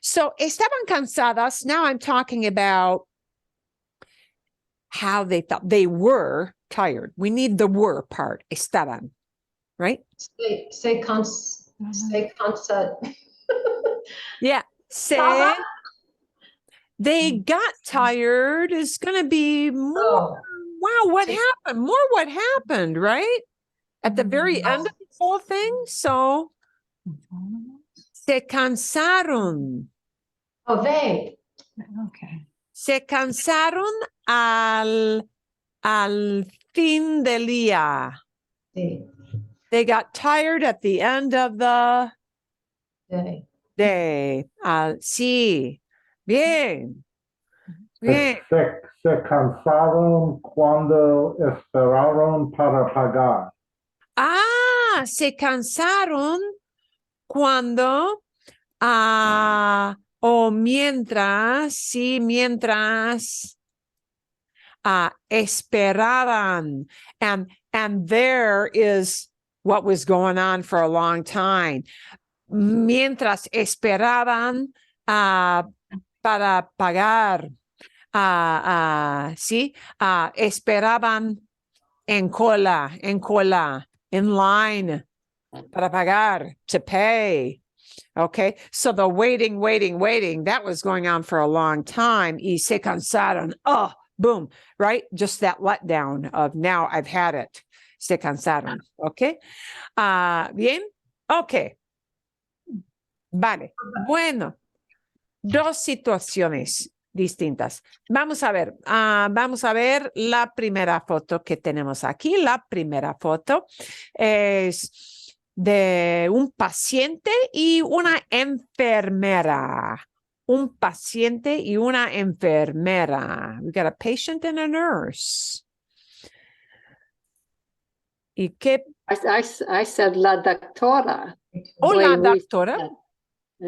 [SPEAKER 1] So, estaban cansadas. Now I'm talking about how they felt. They were tired. We need the were part. Estaban, right?
[SPEAKER 7] Say concept.
[SPEAKER 1] Yeah. Say they got tired is going to be more. Wow, what happened? More what happened, right? At the very end of the whole thing. So, se cansaron.
[SPEAKER 7] Oh, they.
[SPEAKER 3] Okay.
[SPEAKER 1] Se cansaron al fin del día. They got tired at the end of the day. Sí. Bien. Bien.
[SPEAKER 6] Se cansaron cuando esperaron para pagar.
[SPEAKER 1] Se cansaron cuando mientras esperaban. And there is what was going on for a long time. Mientras esperaban para pagar. Sí, esperaban en cola, in line, para pagar, to pay. Okay, so the waiting, that was going on for a long time. Y se cansaron. Oh, boom, right? Just that letdown of now I've had it. Se cansaron. Okay. Bien. Okay. Vale. Bueno, dos situaciones distintas. Vamos a ver la primera foto que tenemos aquí. La primera foto es de un paciente y una enfermera. Un paciente y una enfermera. We got a patient and a nurse. ¿Y qué?
[SPEAKER 5] I said la doctora.
[SPEAKER 1] Hola,
[SPEAKER 5] When we
[SPEAKER 1] doctora.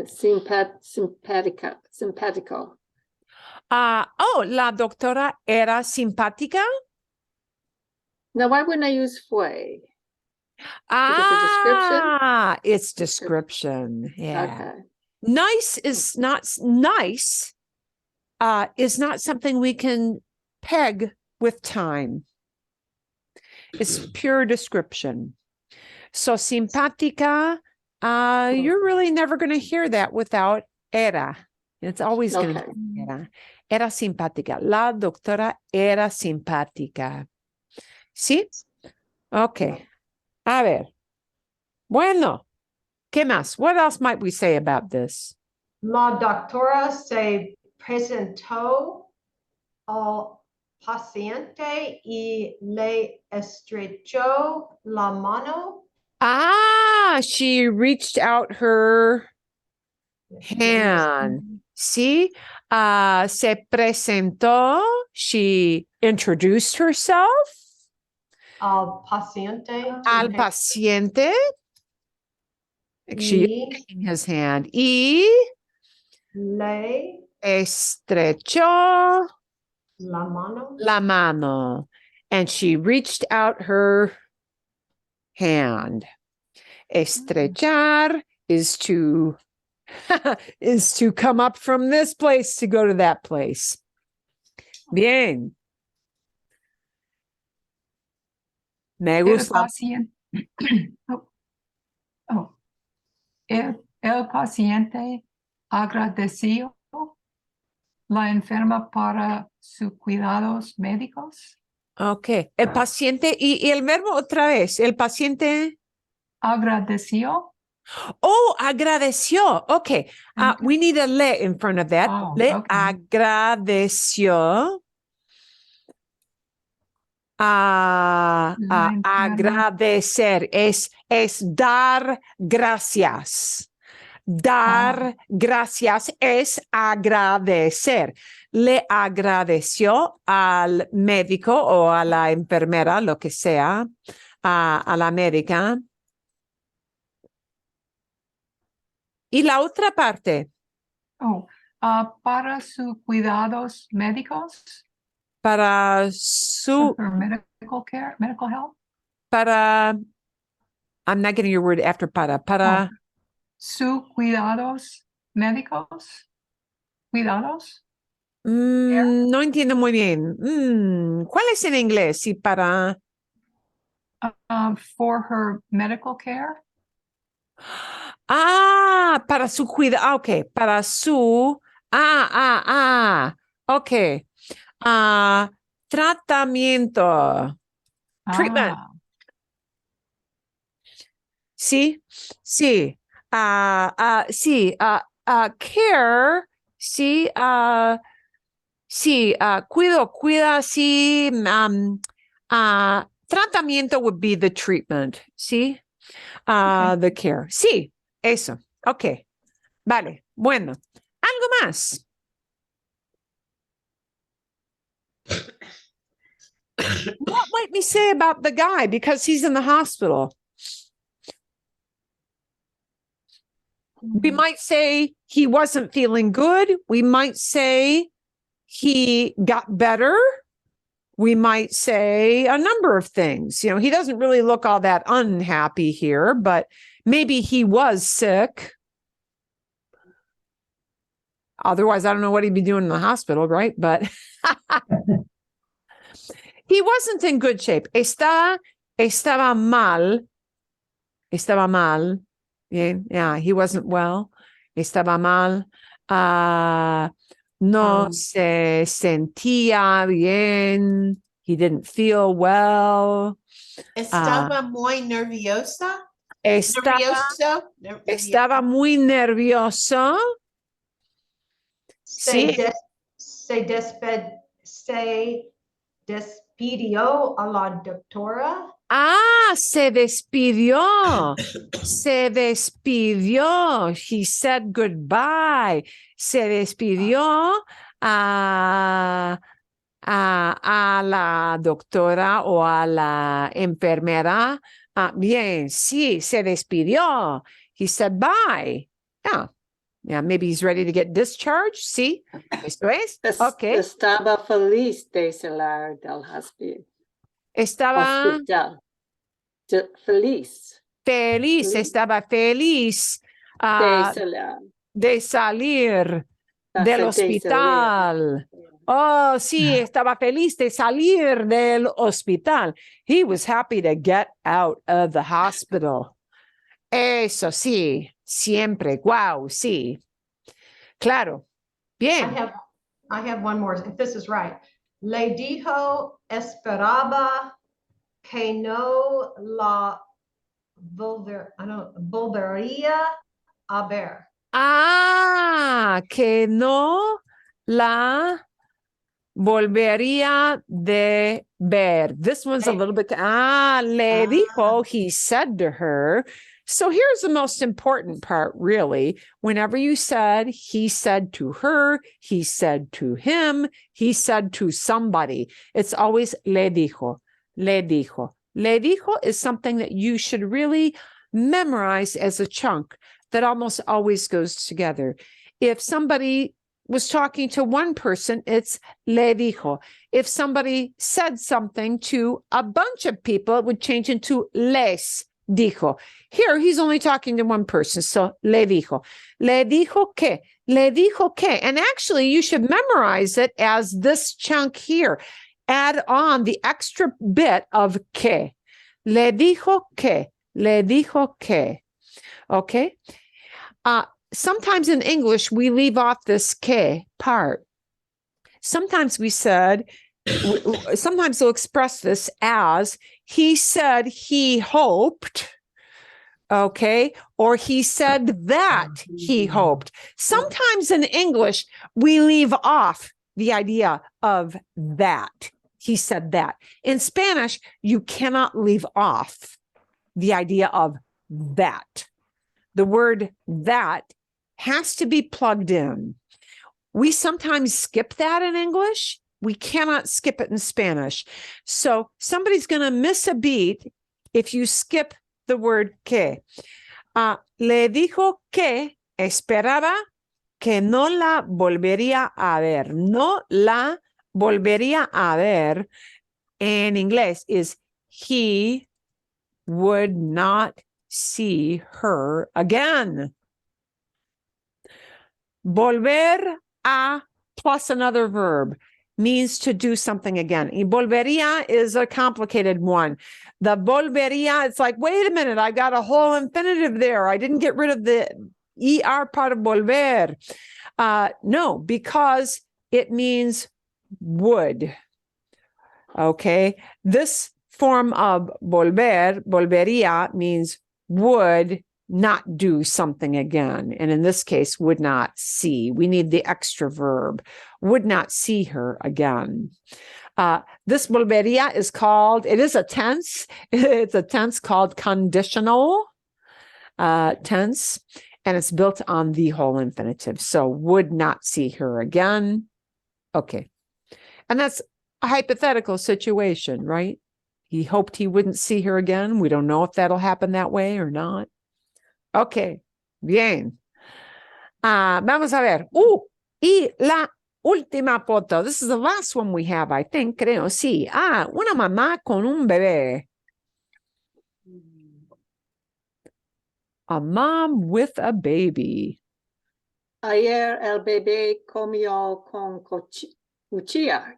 [SPEAKER 5] said simpático.
[SPEAKER 1] La doctora era simpática.
[SPEAKER 5] Now, why wouldn't I use fue? Because the description?
[SPEAKER 1] It's description. Yeah.
[SPEAKER 5] Okay.
[SPEAKER 1] Nice is not something we can peg with time. It's pure description. So simpática, you're really never going to hear that without era. It's always going to be era. Era simpática. La doctora era simpática. ¿Sí? Okay. A ver. Bueno. ¿Qué más? What else might we say about this?
[SPEAKER 7] La doctora se presentó al paciente y le estrechó la mano.
[SPEAKER 1] She reached out her hand. See? Se presentó. She introduced herself.
[SPEAKER 7] Al paciente.
[SPEAKER 1] Al paciente. She
[SPEAKER 7] Y
[SPEAKER 1] taking his hand. Y
[SPEAKER 7] le
[SPEAKER 1] estrechó
[SPEAKER 7] la mano.
[SPEAKER 1] la mano. And she reached out her hand. Estrechar is to is to come up from this place to go to that place. Bien. Me gusta.
[SPEAKER 3] El paciente agradeció la enferma para sus cuidados médicos.
[SPEAKER 1] Okay. El paciente y el verbo otra vez. El paciente
[SPEAKER 3] Agradeció.
[SPEAKER 1] Oh, agradeció. Okay. We need a le in front of that.
[SPEAKER 3] Oh,
[SPEAKER 1] Le
[SPEAKER 3] okay.
[SPEAKER 1] agradeció. Agradecer es dar gracias. Dar gracias es agradecer. Le agradeció al médico o a la enfermera, lo que sea, a la médica. Y la otra parte.
[SPEAKER 3] Para sus cuidados médicos.
[SPEAKER 1] Para su...
[SPEAKER 3] For medical care, medical help.
[SPEAKER 1] Para... I'm not getting your word after para...
[SPEAKER 3] Sus cuidados médicos. Cuidados.
[SPEAKER 1] No entiendo muy bien. ¿Cuál es en inglés? Sí, para...
[SPEAKER 3] For her medical care.
[SPEAKER 1] Para su cuidado. Ok, para su... Ok. Tratamiento. Treatment. Sí, sí. Sí. Care. Sí. Sí. Cuida. Sí. Tratamiento would be the treatment. Sí. The care. Sí. Eso. Ok. Vale. Bueno. ¿Algo más? What might we say about the guy because he's in the hospital? We might say he wasn't feeling good. We might say he got better. We might say a number of things. You know, he doesn't really look all that unhappy here, but maybe he was sick. Otherwise, I don't know what he'd be doing in the hospital, right? But he wasn't in good shape. Estaba mal. Bien. Yeah, he wasn't well. Estaba mal. No se sentía bien. He didn't feel well.
[SPEAKER 2] Estaba muy nerviosa.
[SPEAKER 1] Estaba
[SPEAKER 2] Nervioso.
[SPEAKER 1] muy nervioso. Sí.
[SPEAKER 7] Se despidió a la doctora.
[SPEAKER 1] Se despidió. Se despidió. He said goodbye. Se despidió a la doctora o a la enfermera. Bien, sí, se despidió. He said bye. Yeah, maybe he's ready to get discharged. Sí, esto es. Okay.
[SPEAKER 5] Estaba feliz de salir del hospital.
[SPEAKER 1] Estaba
[SPEAKER 5] Feliz
[SPEAKER 1] feliz, estaba feliz de salir del hospital. Oh, sí, estaba feliz de salir del hospital. He was happy to get out of the hospital. Eso sí, siempre. Wow, sí. Claro. Bien.
[SPEAKER 7] I have one more, if this is right. Le dijo esperaba que no la volvería a ver.
[SPEAKER 1] Que no la volvería de ver. This one's a little bit, le dijo, he said to her. So here's the most important part, really. Whenever you said, he said to her, he said to him, he said to somebody, it's always le dijo, le dijo. Le dijo is something that you should really memorize as a chunk that almost always goes together. If somebody was talking to one person, it's le dijo. If somebody said something to a bunch of people, it would change into les dijo. Here, he's only talking to one person, so le dijo. Le dijo que. Le dijo que. And actually, you should memorize it as this chunk here. Add on the extra bit of que. Le dijo que. Le dijo que. Okay? Sometimes in English, we leave off this que part. Sometimes we said, sometimes they'll express this as, he said he hoped, okay? Or he said that he hoped. Sometimes in English, we leave off the idea of that. He said that. In Spanish, you cannot leave off the idea of that. The word that has to be plugged in. We sometimes skip that in English. We cannot skip it in Spanish. So somebody's going to miss a beat if you skip the word que. Le dijo que esperaba que no la volvería a ver. No la volvería a ver in inglés is he would not see her again. Volver a plus another verb means to do something again. Y volvería is a complicated one. The volvería, it's like, wait a minute, I got a whole infinitive there. I didn't get rid of the ER part of volver. No, because it means would. Okay, this form of volver, volvería, means would not do something again. And in this case, would not see. We need the extra verb. Would not see her again. This volvería is called, it is a tense. It's a tense called conditional tense. And it's built on the whole infinitive. So would not see her again. Okay. And that's a hypothetical situation, right? He hoped he wouldn't see her again. We don't know if that'll happen that way or not. Okay, bien. Vamos a ver. Y la última foto. This is the last one we have, I think, creo. Sí. Una mamá con un bebé. A mom with a baby.
[SPEAKER 5] Ayer el bebé comió con cuchara.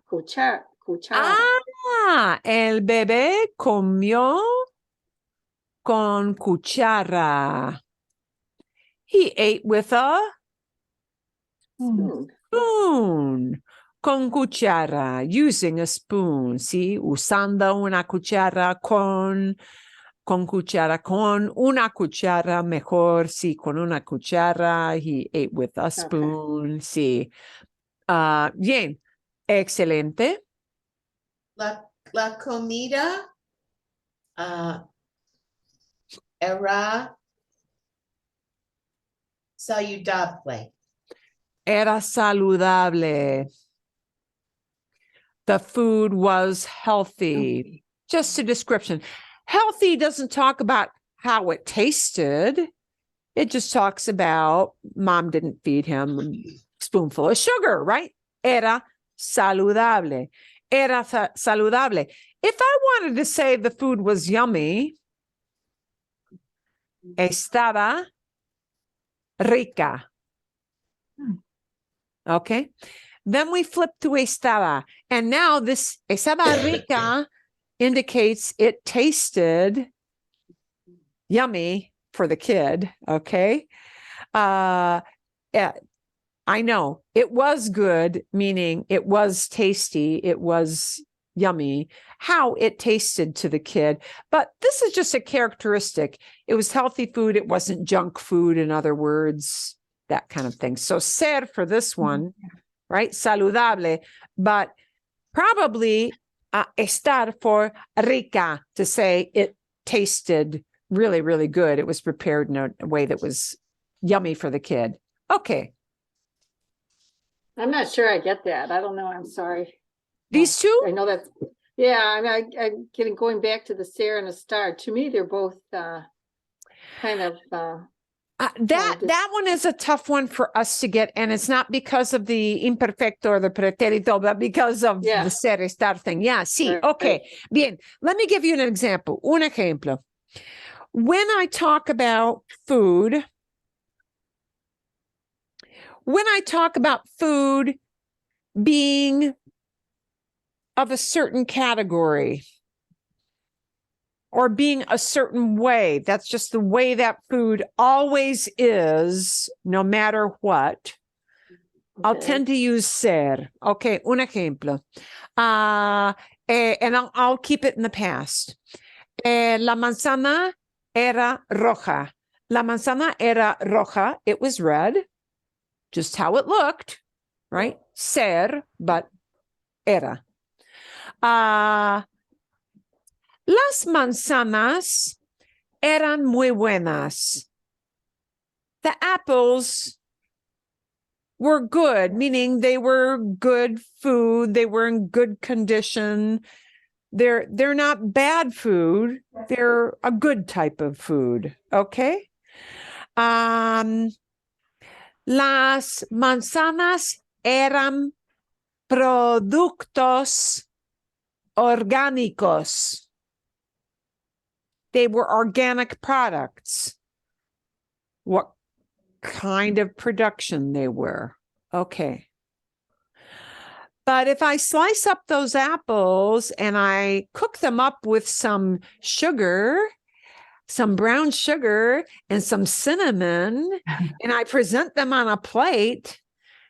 [SPEAKER 1] El bebé comió con cuchara. He ate with a
[SPEAKER 5] Spoon.
[SPEAKER 1] spoon. Con cuchara, using a spoon. Sí, usando una cuchara con cuchara, con una cuchara, mejor, sí, con una cuchara. He ate with a spoon, sí. Bien, excelente.
[SPEAKER 2] La comida era saludable.
[SPEAKER 1] Era saludable. The food was healthy. Just a description. Healthy doesn't talk about how it tasted. It just talks about mom didn't feed him a spoonful of sugar, right? Era saludable. Era saludable. If I wanted to say the food was yummy, estaba rica. Okay. Then we flip to estaba. And now this estaba rica indicates it tasted yummy for the kid. Okay. Yeah, I know it was good, meaning it was tasty. It was yummy, how it tasted to the kid. But this is just a characteristic. It was healthy food. It wasn't junk food, in other words, that kind of thing. So ser for this one, right? Saludable, but probably estar for rica, to say it tasted really, really good. It was prepared in a way that was yummy for the kid. Okay.
[SPEAKER 5] I'm not sure I get that. I don't know. I'm sorry.
[SPEAKER 1] These two?
[SPEAKER 5] I know that. Yeah, I mean, I'm getting going back to the Sarah and the Star. To me, they're both kind of.
[SPEAKER 1] That one is a tough one for us to get, and it's not because of the imperfecto or the preterito, but because of the ser estar thing. Yeah, sí, okay. Bien, let me give you an example. Un ejemplo. When I talk about food, being of a certain category or being a certain way, that's just the way that food always is, no matter what, I'll tend to use ser. Okay, un ejemplo. And I'll keep it in the past. La manzana era roja. La manzana era roja. It was red, just how it looked, right? Ser, but era. Las manzanas eran muy buenas. The apples were good, meaning they were good food. They were in good condition. They're not bad food. They're a good type of food. Okay. Las manzanas eran productos orgánicos. They were organic products. What kind of production they were. Okay. But if I slice up those apples and I cook them up with some sugar, some brown sugar and some cinnamon, and I present them on a plate,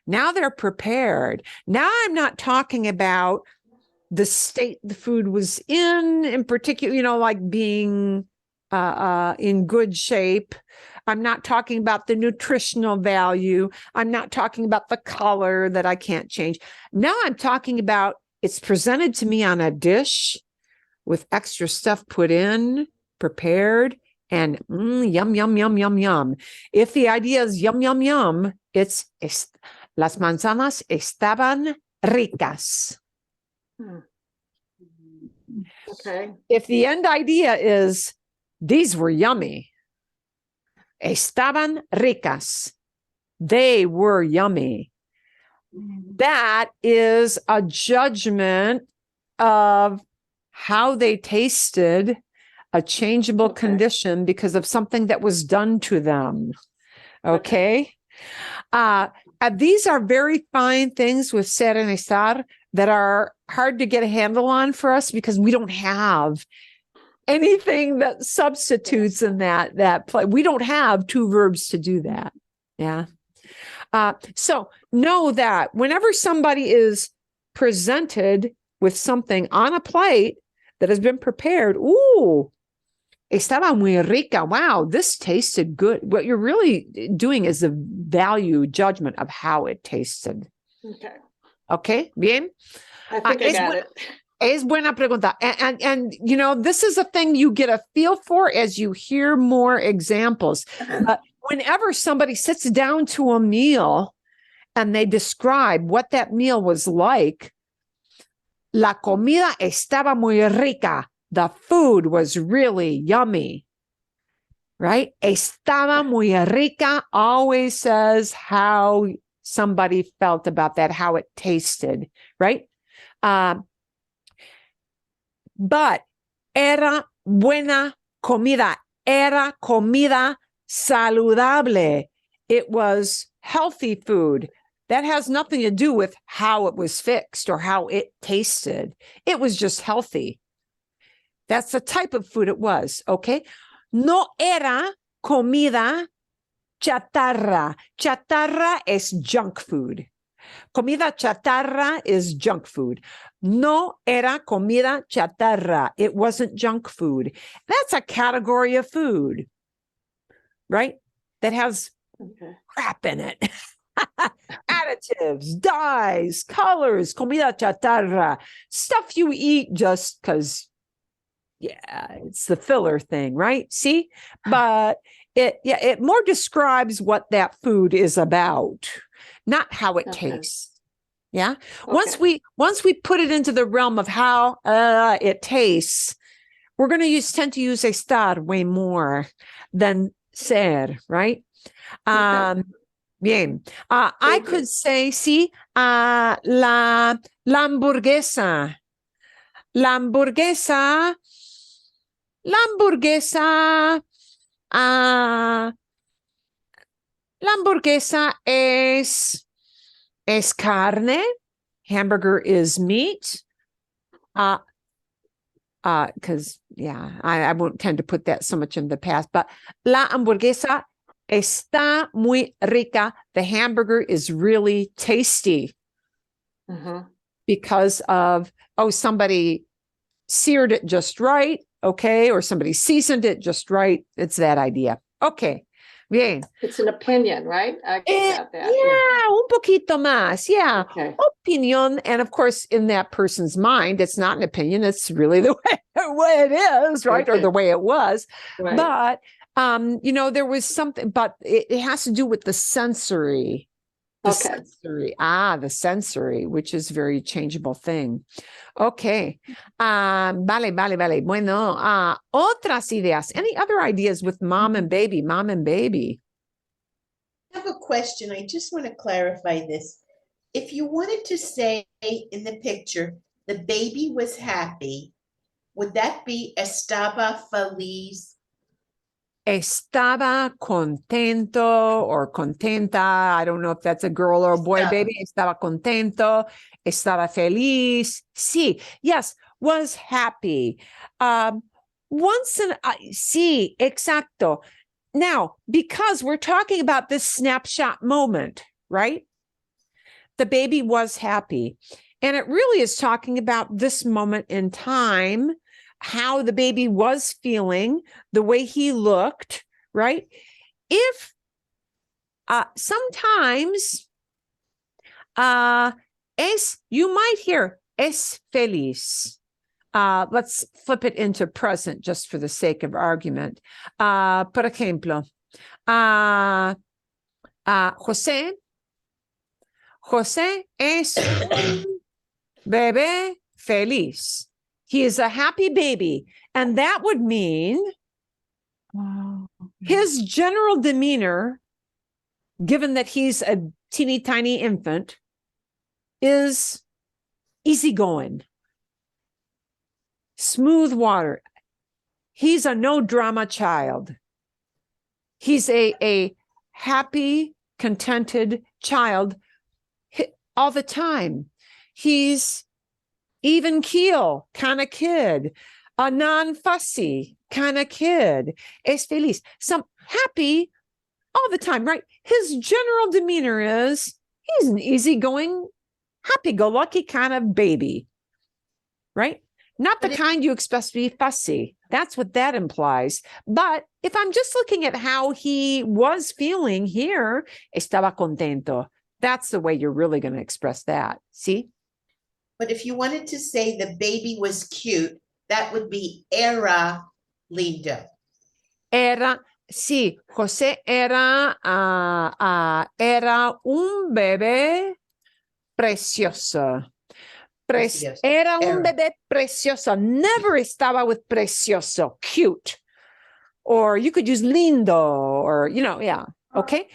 [SPEAKER 1] now they're prepared. Now I'm not talking about the state the food was in particular, like being in good shape. I'm not talking about the nutritional value. I'm not talking about the color that I can't change. Now I'm talking about it's presented to me on a dish with extra stuff put in, prepared, and yum, yum, yum, yum, yum. If the idea is yum, yum, yum, it's las manzanas estaban ricas.
[SPEAKER 5] Okay.
[SPEAKER 1] If the end idea is these were yummy, estaban ricas, they were yummy, that is a judgment of how they tasted, a changeable condition because of something that was done to them. Okay. These are very fine things with ser and estar that are hard to get a handle on for us because we don't have anything that substitutes in that play. We don't have two verbs to do that. Yeah. So know that whenever somebody is presented with something on a plate that has been prepared, ooh, estaba muy rica. Wow, this tasted good. What you're really doing is a value judgment of how it tasted.
[SPEAKER 5] Okay.
[SPEAKER 1] Okay, bien.
[SPEAKER 5] I think I got it.
[SPEAKER 1] Es buena pregunta. And you know, this is a thing you get a feel for as you hear more examples. But whenever somebody sits down to a meal and they describe what that meal was like, la comida estaba muy rica. The food was really yummy, right? Estaba muy rica always says how somebody felt about that, how it tasted, right? But era buena comida. Era comida saludable. It was healthy food. That has nothing to do with how it was fixed or how it tasted. It was just healthy. That's the type of food it was, okay? No era comida chatarra. Chatarra is junk food. Comida chatarra is junk food. No era comida chatarra. It wasn't junk food. That's a category of food, right? That has crap in it. Additives, dyes, colors, comida chatarra, stuff you eat just because, yeah, it's the filler thing, right? See? But it more describes what that food is about, not how it tastes. Yeah.
[SPEAKER 5] Okay.
[SPEAKER 1] Once we put it into the realm of how it tastes, we're going to tend to use estar way more than ser, right? Bien. I could say, sí, la hamburguesa. La hamburguesa. La hamburguesa. La hamburguesa es carne. Hamburger is meat. Because I won't tend to put that so much in the past, but la hamburguesa está muy rica. The hamburger is really tasty because of, somebody seared it just right, okay, or somebody seasoned it just right. It's that idea. Okay, bien.
[SPEAKER 5] It's an opinion, right? I got that.
[SPEAKER 1] Yeah, un poquito más. Yeah,
[SPEAKER 5] Okay.
[SPEAKER 1] opinion. And of course, in that person's mind, it's not an opinion. It's really the way it is, right? Or
[SPEAKER 5] Okay.
[SPEAKER 1] the way it was.
[SPEAKER 5] Right.
[SPEAKER 1] But, you know, there was something, but it has to do with the sensory. The sensory, which is a very changeable thing. Okay. Vale. Bueno, otras ideas. Any other ideas with mom and baby? Mom and baby.
[SPEAKER 2] I have a question. I just want to clarify this. If you wanted to say in the picture, the baby was happy, would that be estaba feliz?
[SPEAKER 1] Estaba contento or contenta. I don't know if that's a girl or a boy, baby. Estaba contento. Estaba feliz. Sí. Yes. Was happy. Sí, exacto. Now, because we're talking about this snapshot moment, right? The baby was happy. And it really is talking about this moment in time, how the baby was feeling, the way he looked, right? If sometimes you might hear es feliz. Let's flip it into present just for the sake of argument. Por ejemplo, José es un bebé feliz. He is a happy baby. And that would mean his general demeanor, given that he's a teeny tiny infant, is easygoing, smooth water. He's a no drama child. He's a happy, contented child all the time. He's even keel kind of kid. a non-fussy kind of kid. Es feliz. Some happy all the time, right? His general demeanor is he's an easygoing, happy-go-lucky kind of baby, right? Not the kind you expect to be fussy. That's what that implies. But if I'm just looking at how he was feeling here, estaba contento. That's the way you're really going to express that. See?
[SPEAKER 2] But if you wanted to say the baby was cute, that would be era lindo.
[SPEAKER 1] Era, sí, José era, era un bebé precioso.
[SPEAKER 2] Precioso.
[SPEAKER 1] Era un
[SPEAKER 2] Era.
[SPEAKER 1] bebé precioso. Never estaba with precioso, cute. Or you could use lindo, or, yeah. Okay.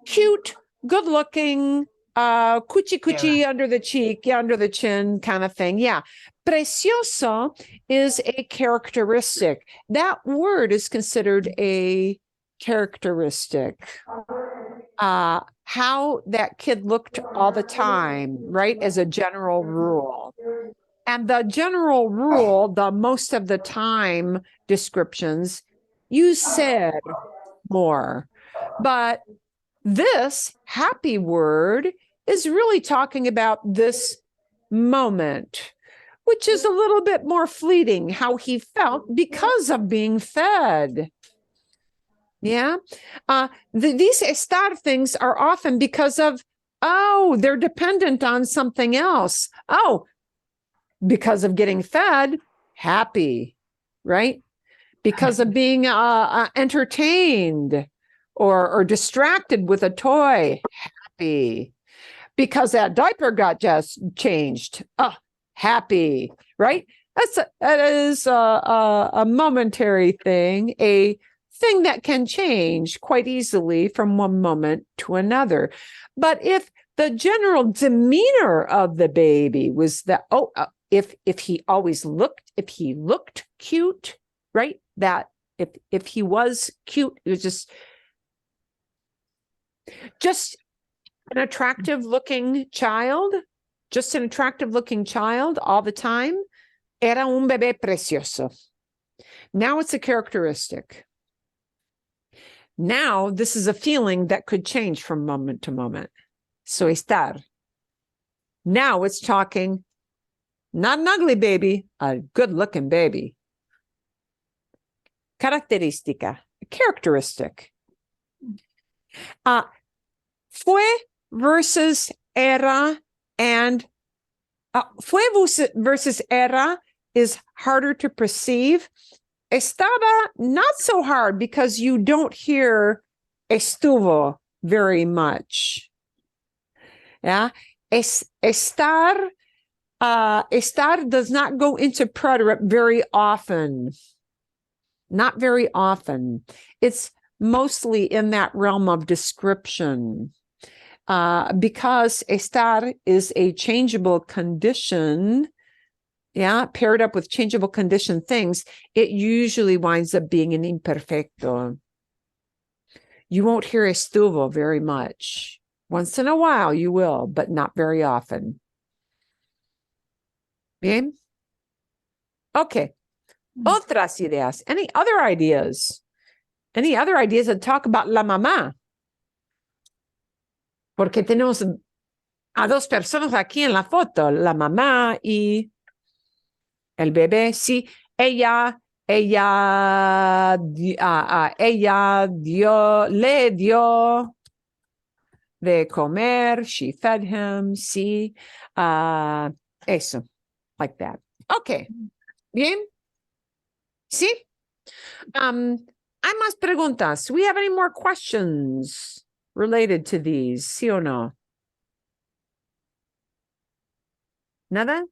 [SPEAKER 1] Cute, good looking, cuchi under the cheek, under the chin kind of thing. Yeah. Precioso is a characteristic. That word is considered a characteristic. How that kid looked all the time, right? As a general rule. And the general rule, the most of the time descriptions, use said more. But this happy word is really talking about this moment, which is a little bit more fleeting, how he felt because of being fed. Yeah. These estar things are often because of, they're dependent on something else. Because of getting fed, happy, right? Because of being entertained or distracted with a toy, happy. Because that diaper got just changed, happy, right? That is a momentary thing, a thing that can change quite easily from one moment to another. But if the general demeanor of the baby was that, if he looked cute, right? That if he was cute, it was just an attractive looking child, all the time. Era un bebé precioso. Now it's a characteristic. Now this is a feeling that could change from moment to moment. So estar. Now it's talking, not an ugly baby, a good-looking baby. Característica, characteristic. Fue versus era, and fue versus era is harder to perceive. Estaba, not so hard because you don't hear estuvo very much. Yeah, estar does not go into preterit very often. Not very often. It's mostly in that realm of description. Because estar is a changeable condition, paired up with changeable condition things, it usually winds up being an imperfecto. You won't hear estuvo very much. Once in a while you will, but not very often. Bien? Okay. Otras ideas. Any other ideas? Any other ideas that talk about la mamá? Porque tenemos a dos personas aquí en la foto, la mamá y el bebé. Sí, ella le dio de comer. She fed him. Sí, eso, like that. Okay, bien. Sí. Hay más preguntas. Do we have any more questions related to these? Sí o no? Nada?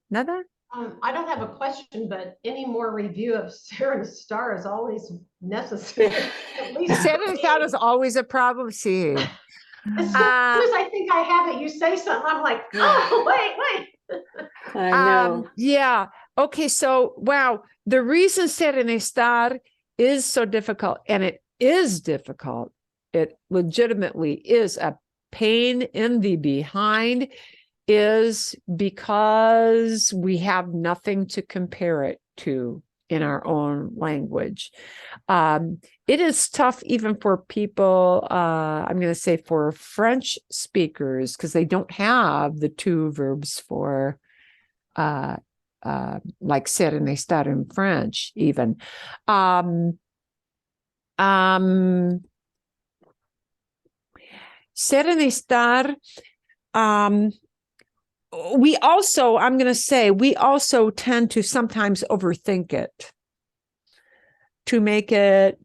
[SPEAKER 7] I don't have a question, but any more review of Sarah and Star is always necessary. At least
[SPEAKER 1] Sarah and Star is always a problem. Sí.
[SPEAKER 7] as soon as I think I have it, you say something, I'm like, oh, wait.
[SPEAKER 5] I know.
[SPEAKER 1] Yeah. Okay. So, wow. The reason ser and estar is so difficult, and it is difficult. It legitimately is a pain in the behind, is because we have nothing to compare it to in our own language. It is tough even for people, I'm going to say for French speakers, because they don't have the two verbs for like ser and estar in French even. Ser and estar, we also, I'm going to say, we also tend to sometimes overthink it to make it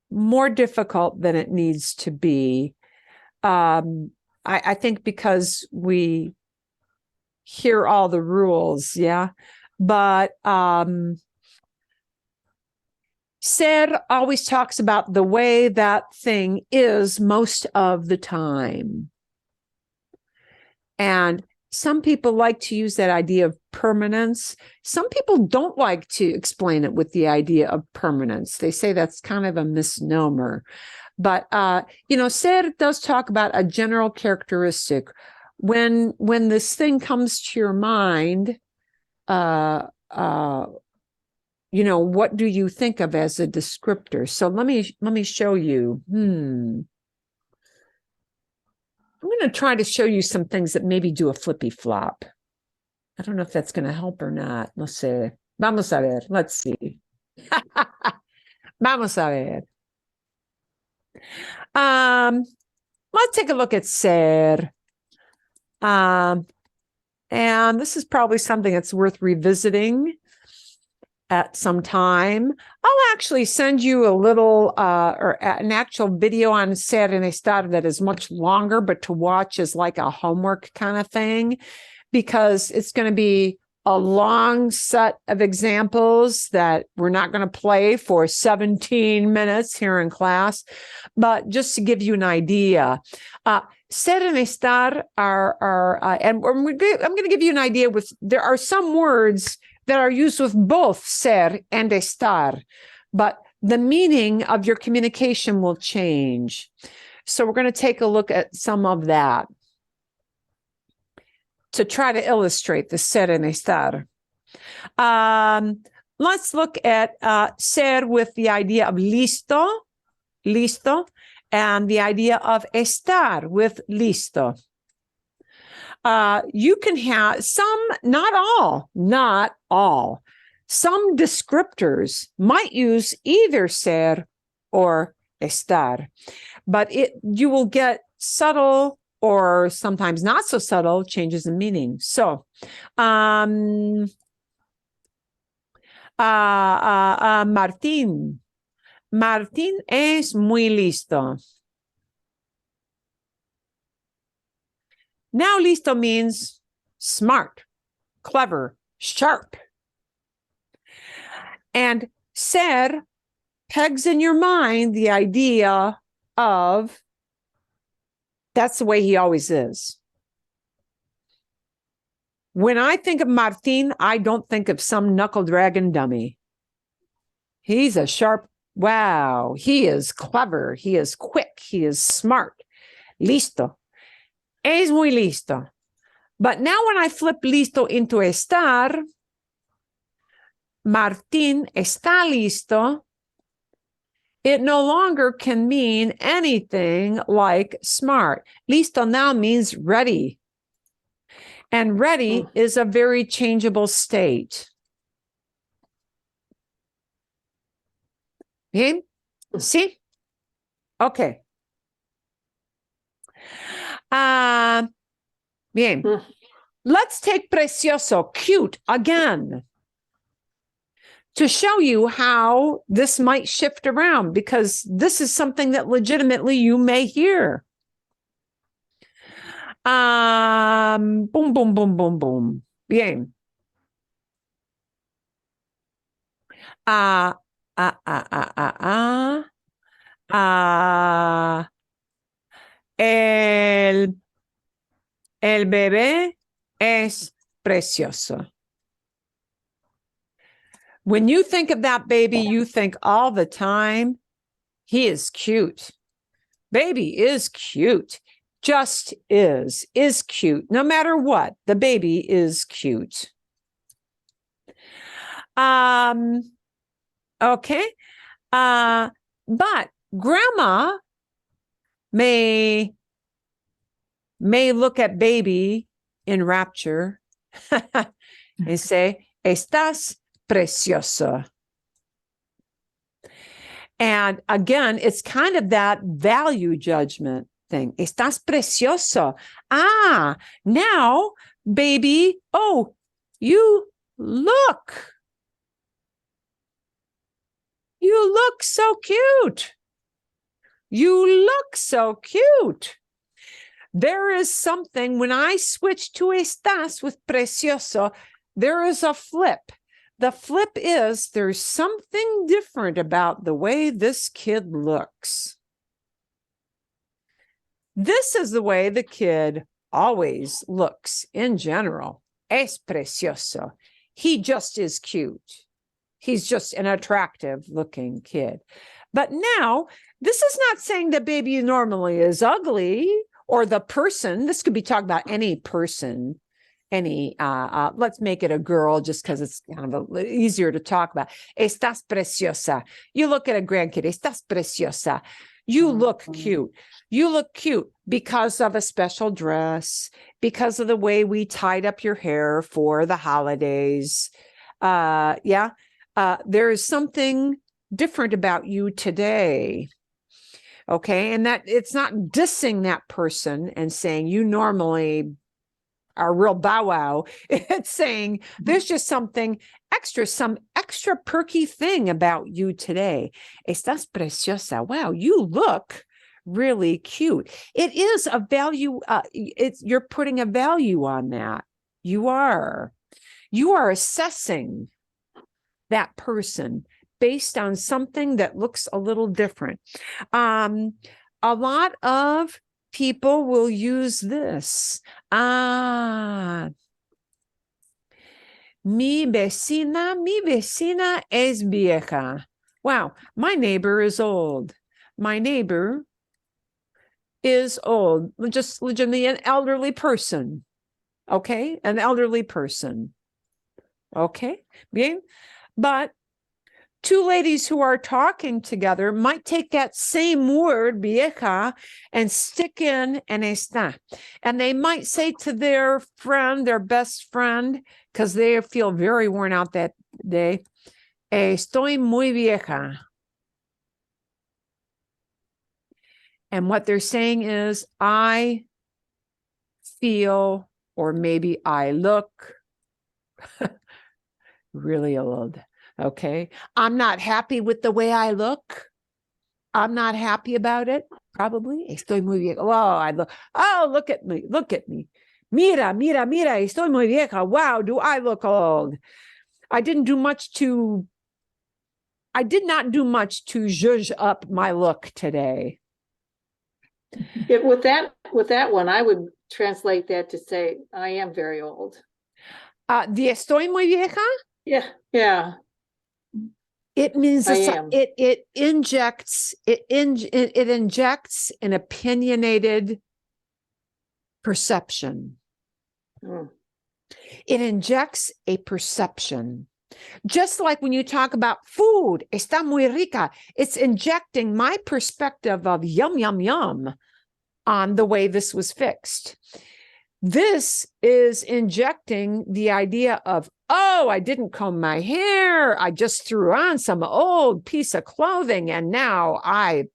[SPEAKER 1] more difficult than it needs to be. I think because we hear all the rules, yeah. But ser always talks about the way that thing is most of the time. And some people like to use that idea of permanence. Some people don't like to explain it with the idea of permanence. They say that's kind of a misnomer. But, ser does talk about a general characteristic. When this thing comes to your mind, what do you think of as a descriptor? So let me show you. I'm going to try to show you some things that maybe do a flippy flop. I don't know if that's going to help or not. No sé. Vamos a ver. Let's see. Vamos a ver. Let's take a look at ser. And this is probably something that's worth revisiting at some time. I'll actually send you a little or an actual video on ser and estar that is much longer, but to watch as like a homework kind of thing, because it's going to be a long set of examples that we're not going to play for 17 minutes here in class. But just to give you an idea, ser and estar are I'm going to give you an idea with, there are some words that are used with both ser and estar, but the meaning of your communication will change. So we're going to take a look at some of that to try to illustrate the ser and estar. Let's look at ser with the idea of listo, and the idea of estar with listo. You can have some, not all. Some descriptors might use either ser or estar, but you will get subtle or sometimes not so subtle changes in meaning. So, Martín es muy listo. Now, listo means smart, clever, sharp. And ser pegs in your mind the idea of that's the way he always is. When I think of Martín, I don't think of some knuckle dragon dummy. He's a sharp, wow, he is clever, he is quick, he is smart. Listo. Es muy listo. But now when I flip listo into estar, Martín está listo, it no longer can mean anything like smart. Listo now means ready. And ready is a very changeable state. Bien? See? Okay. Bien. Let's take precioso, cute, again, to show you how this might shift around, because this is something that legitimately you may hear. Boom, boom, boom, boom, boom. Bien. El bebé es precioso. When you think of that baby, you think all the time, he is cute. Baby is cute. Just is cute. No matter what, the baby is cute. Okay. But grandma may look at baby in rapture and say, "Estás precioso." And again, it's kind of that value judgment thing. "Estás precioso." Ah, now, baby, oh, you look so cute. You look so cute. There is something, when I switch to estás with precioso, there is a flip. The flip is there's something different about the way this kid looks. This is the way the kid always looks in general. Es precioso. He just is cute. He's just an attractive looking kid. But now, this is not saying that baby normally is ugly or the person. This could be talking about any person, let's make it a girl just because it's kind of easier to talk about. Estás preciosa. You look at a grandkid. Estás preciosa. You look cute. You look cute because of a special dress, because of the way we tied up your hair for the holidays. There is something different about you today. Okay. And that it's not dissing that person and saying you normally are real bow wow. It's saying there's just something extra, some extra perky thing about you today. Estás preciosa. Wow, you look really cute. It is a value. You're putting a value on that. You are assessing that person based on something that looks a little different. A lot of people will use this. Mi vecina es vieja. Wow, my neighbor is old. My neighbor is old. Just legitimately an elderly person. Okay, an elderly person. Okay, bien. But two ladies who are talking together might take that same word, vieja, and stick in an está. And they might say to their friend, their best friend, because they feel very worn out that day, estoy muy vieja. And what they're saying is, I feel, or maybe I look really old. Okay. I'm not happy with the way I look. I'm not happy about it. Probably. Estoy muy vieja. Look at me. Look at me. Mira, estoy muy vieja. Wow, do I look old? I did not do much to zhuzh up my look today.
[SPEAKER 5] With that one, I would translate that to say, I am very old.
[SPEAKER 1] ¿De estoy muy vieja?
[SPEAKER 5] Yeah.
[SPEAKER 1] It means
[SPEAKER 5] am.
[SPEAKER 1] it injects an opinionated perception. It injects a perception. Just like when you talk about food, está muy rica, it's injecting my perspective of yum, yum, yum on the way this was fixed. This is injecting the idea of, oh, I didn't comb my hair. I just threw on some old piece of clothing and now I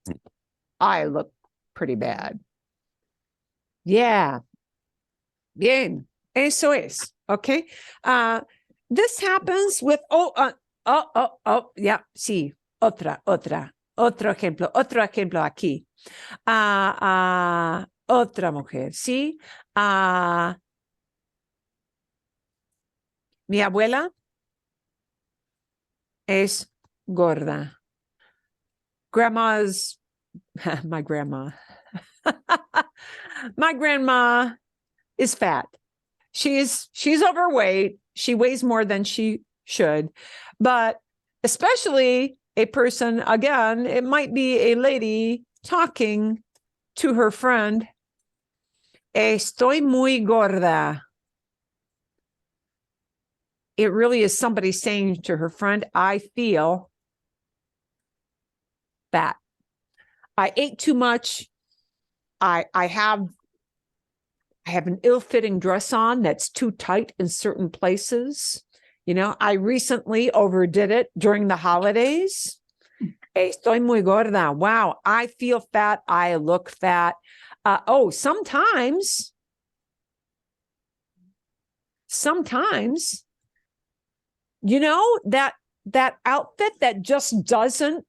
[SPEAKER 1] look pretty bad. Yeah. Bien. Eso es. Okay. This happens with, yeah, sí. Otro ejemplo aquí. Otra mujer, ¿sí? Mi abuela es gorda. Grandma's, my grandma. My grandma is fat. She's overweight. She weighs more than she should. But especially a person, again, it might be a lady talking to her friend. Estoy muy gorda. it really is somebody saying to her friend, I feel fat. I ate too much. I have an ill-fitting dress on that's too tight in certain places. You know, I recently overdid it during the holidays. Estoy muy gorda. Wow, I feel fat. I look fat. Sometimes, you know, that outfit that just doesn't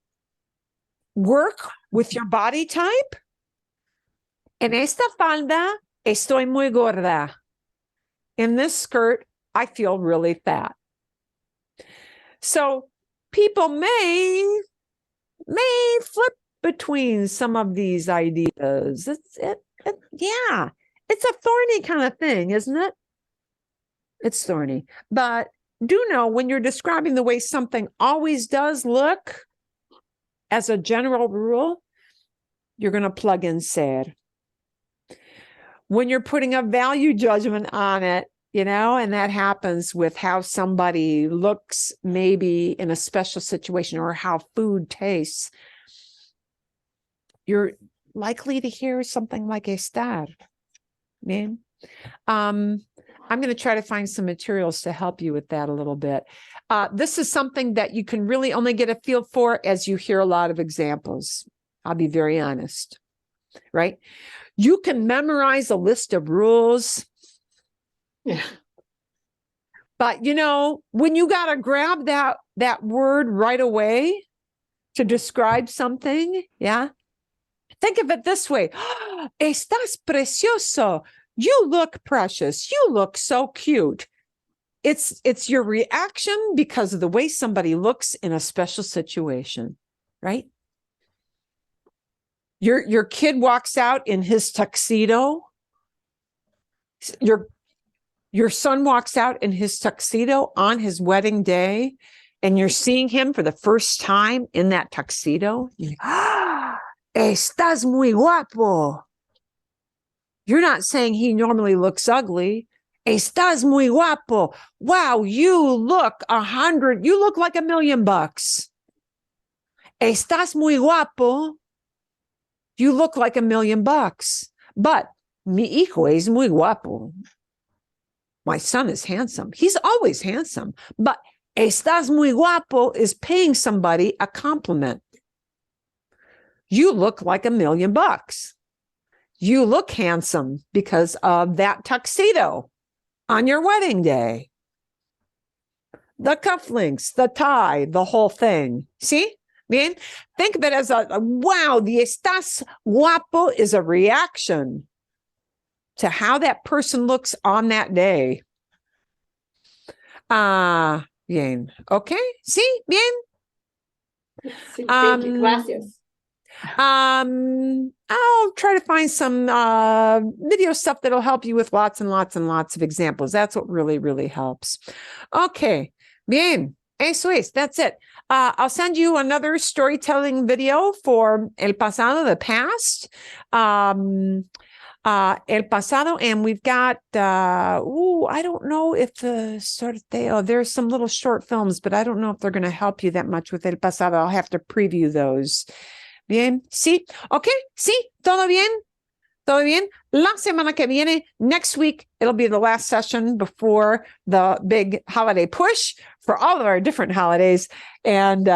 [SPEAKER 1] work with your body type. En esta falda, estoy muy gorda. In this skirt, I feel really fat. So people may flip between some of these ideas. Yeah, it's a thorny kind of thing, isn't it? It's thorny. But do know when you're describing the way something always does look, as a general rule, you're going to plug in ser. When you're putting a value judgment on it, you know, and that happens with how somebody looks maybe in a special situation or how food tastes, you're likely to hear something like estar. Man. I'm going to try to find some materials to help you with that a little bit. This is something that you can really only get a feel for as you hear a lot of examples. I'll be very honest, right? You can memorize a list of rules.
[SPEAKER 5] Yeah.
[SPEAKER 1] But, you know, when you got to grab that word right away to describe something, yeah, think of it this way. Estás precioso. You look precious. You look so cute. It's your reaction because of the way somebody looks in a special situation, right? Your kid walks out in his tuxedo. Your son walks out in his tuxedo on his wedding day, and you're seeing him for the first time in that tuxedo. You're like, estás muy guapo. You're not saying he normally looks ugly. Estás muy guapo. Wow, you look like $1 million. Estás muy guapo. You look like $1 million. But mi hijo es muy guapo. My son is handsome. He's always handsome. But estás muy guapo is paying somebody a compliment. You look like $1 million. You look handsome because of that tuxedo on your wedding day. The cufflinks, the tie, the whole thing. See? Bien? Think of it as wow, the estás guapo is a reaction to how that person looks on that day. Bien. Okay? See? Bien?
[SPEAKER 5] Sí, thank you. Gracias.
[SPEAKER 1] I'll try to find some video stuff that'll help you with lots and lots and lots of examples. That's what really, really helps. Okay. Bien. Eso es. That's it. I'll send you another storytelling video for el pasado, the past. El pasado, and we've got, I don't know if there's some little short films, but I don't know if they're going to help you that much with el pasado. I'll have to preview those. Bien, sí, okay, sí, todo bien, todo bien. La semana que viene, next week, it'll be the last session before the big holiday push for all of our different holidays. And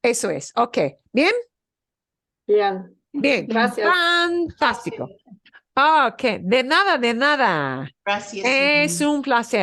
[SPEAKER 1] eso es, okay, bien?
[SPEAKER 5] Bien.
[SPEAKER 1] Bien,
[SPEAKER 5] Gracias.
[SPEAKER 1] fantástico. Ok, de nada, de nada.
[SPEAKER 2] Gracias.
[SPEAKER 1] Es un placer.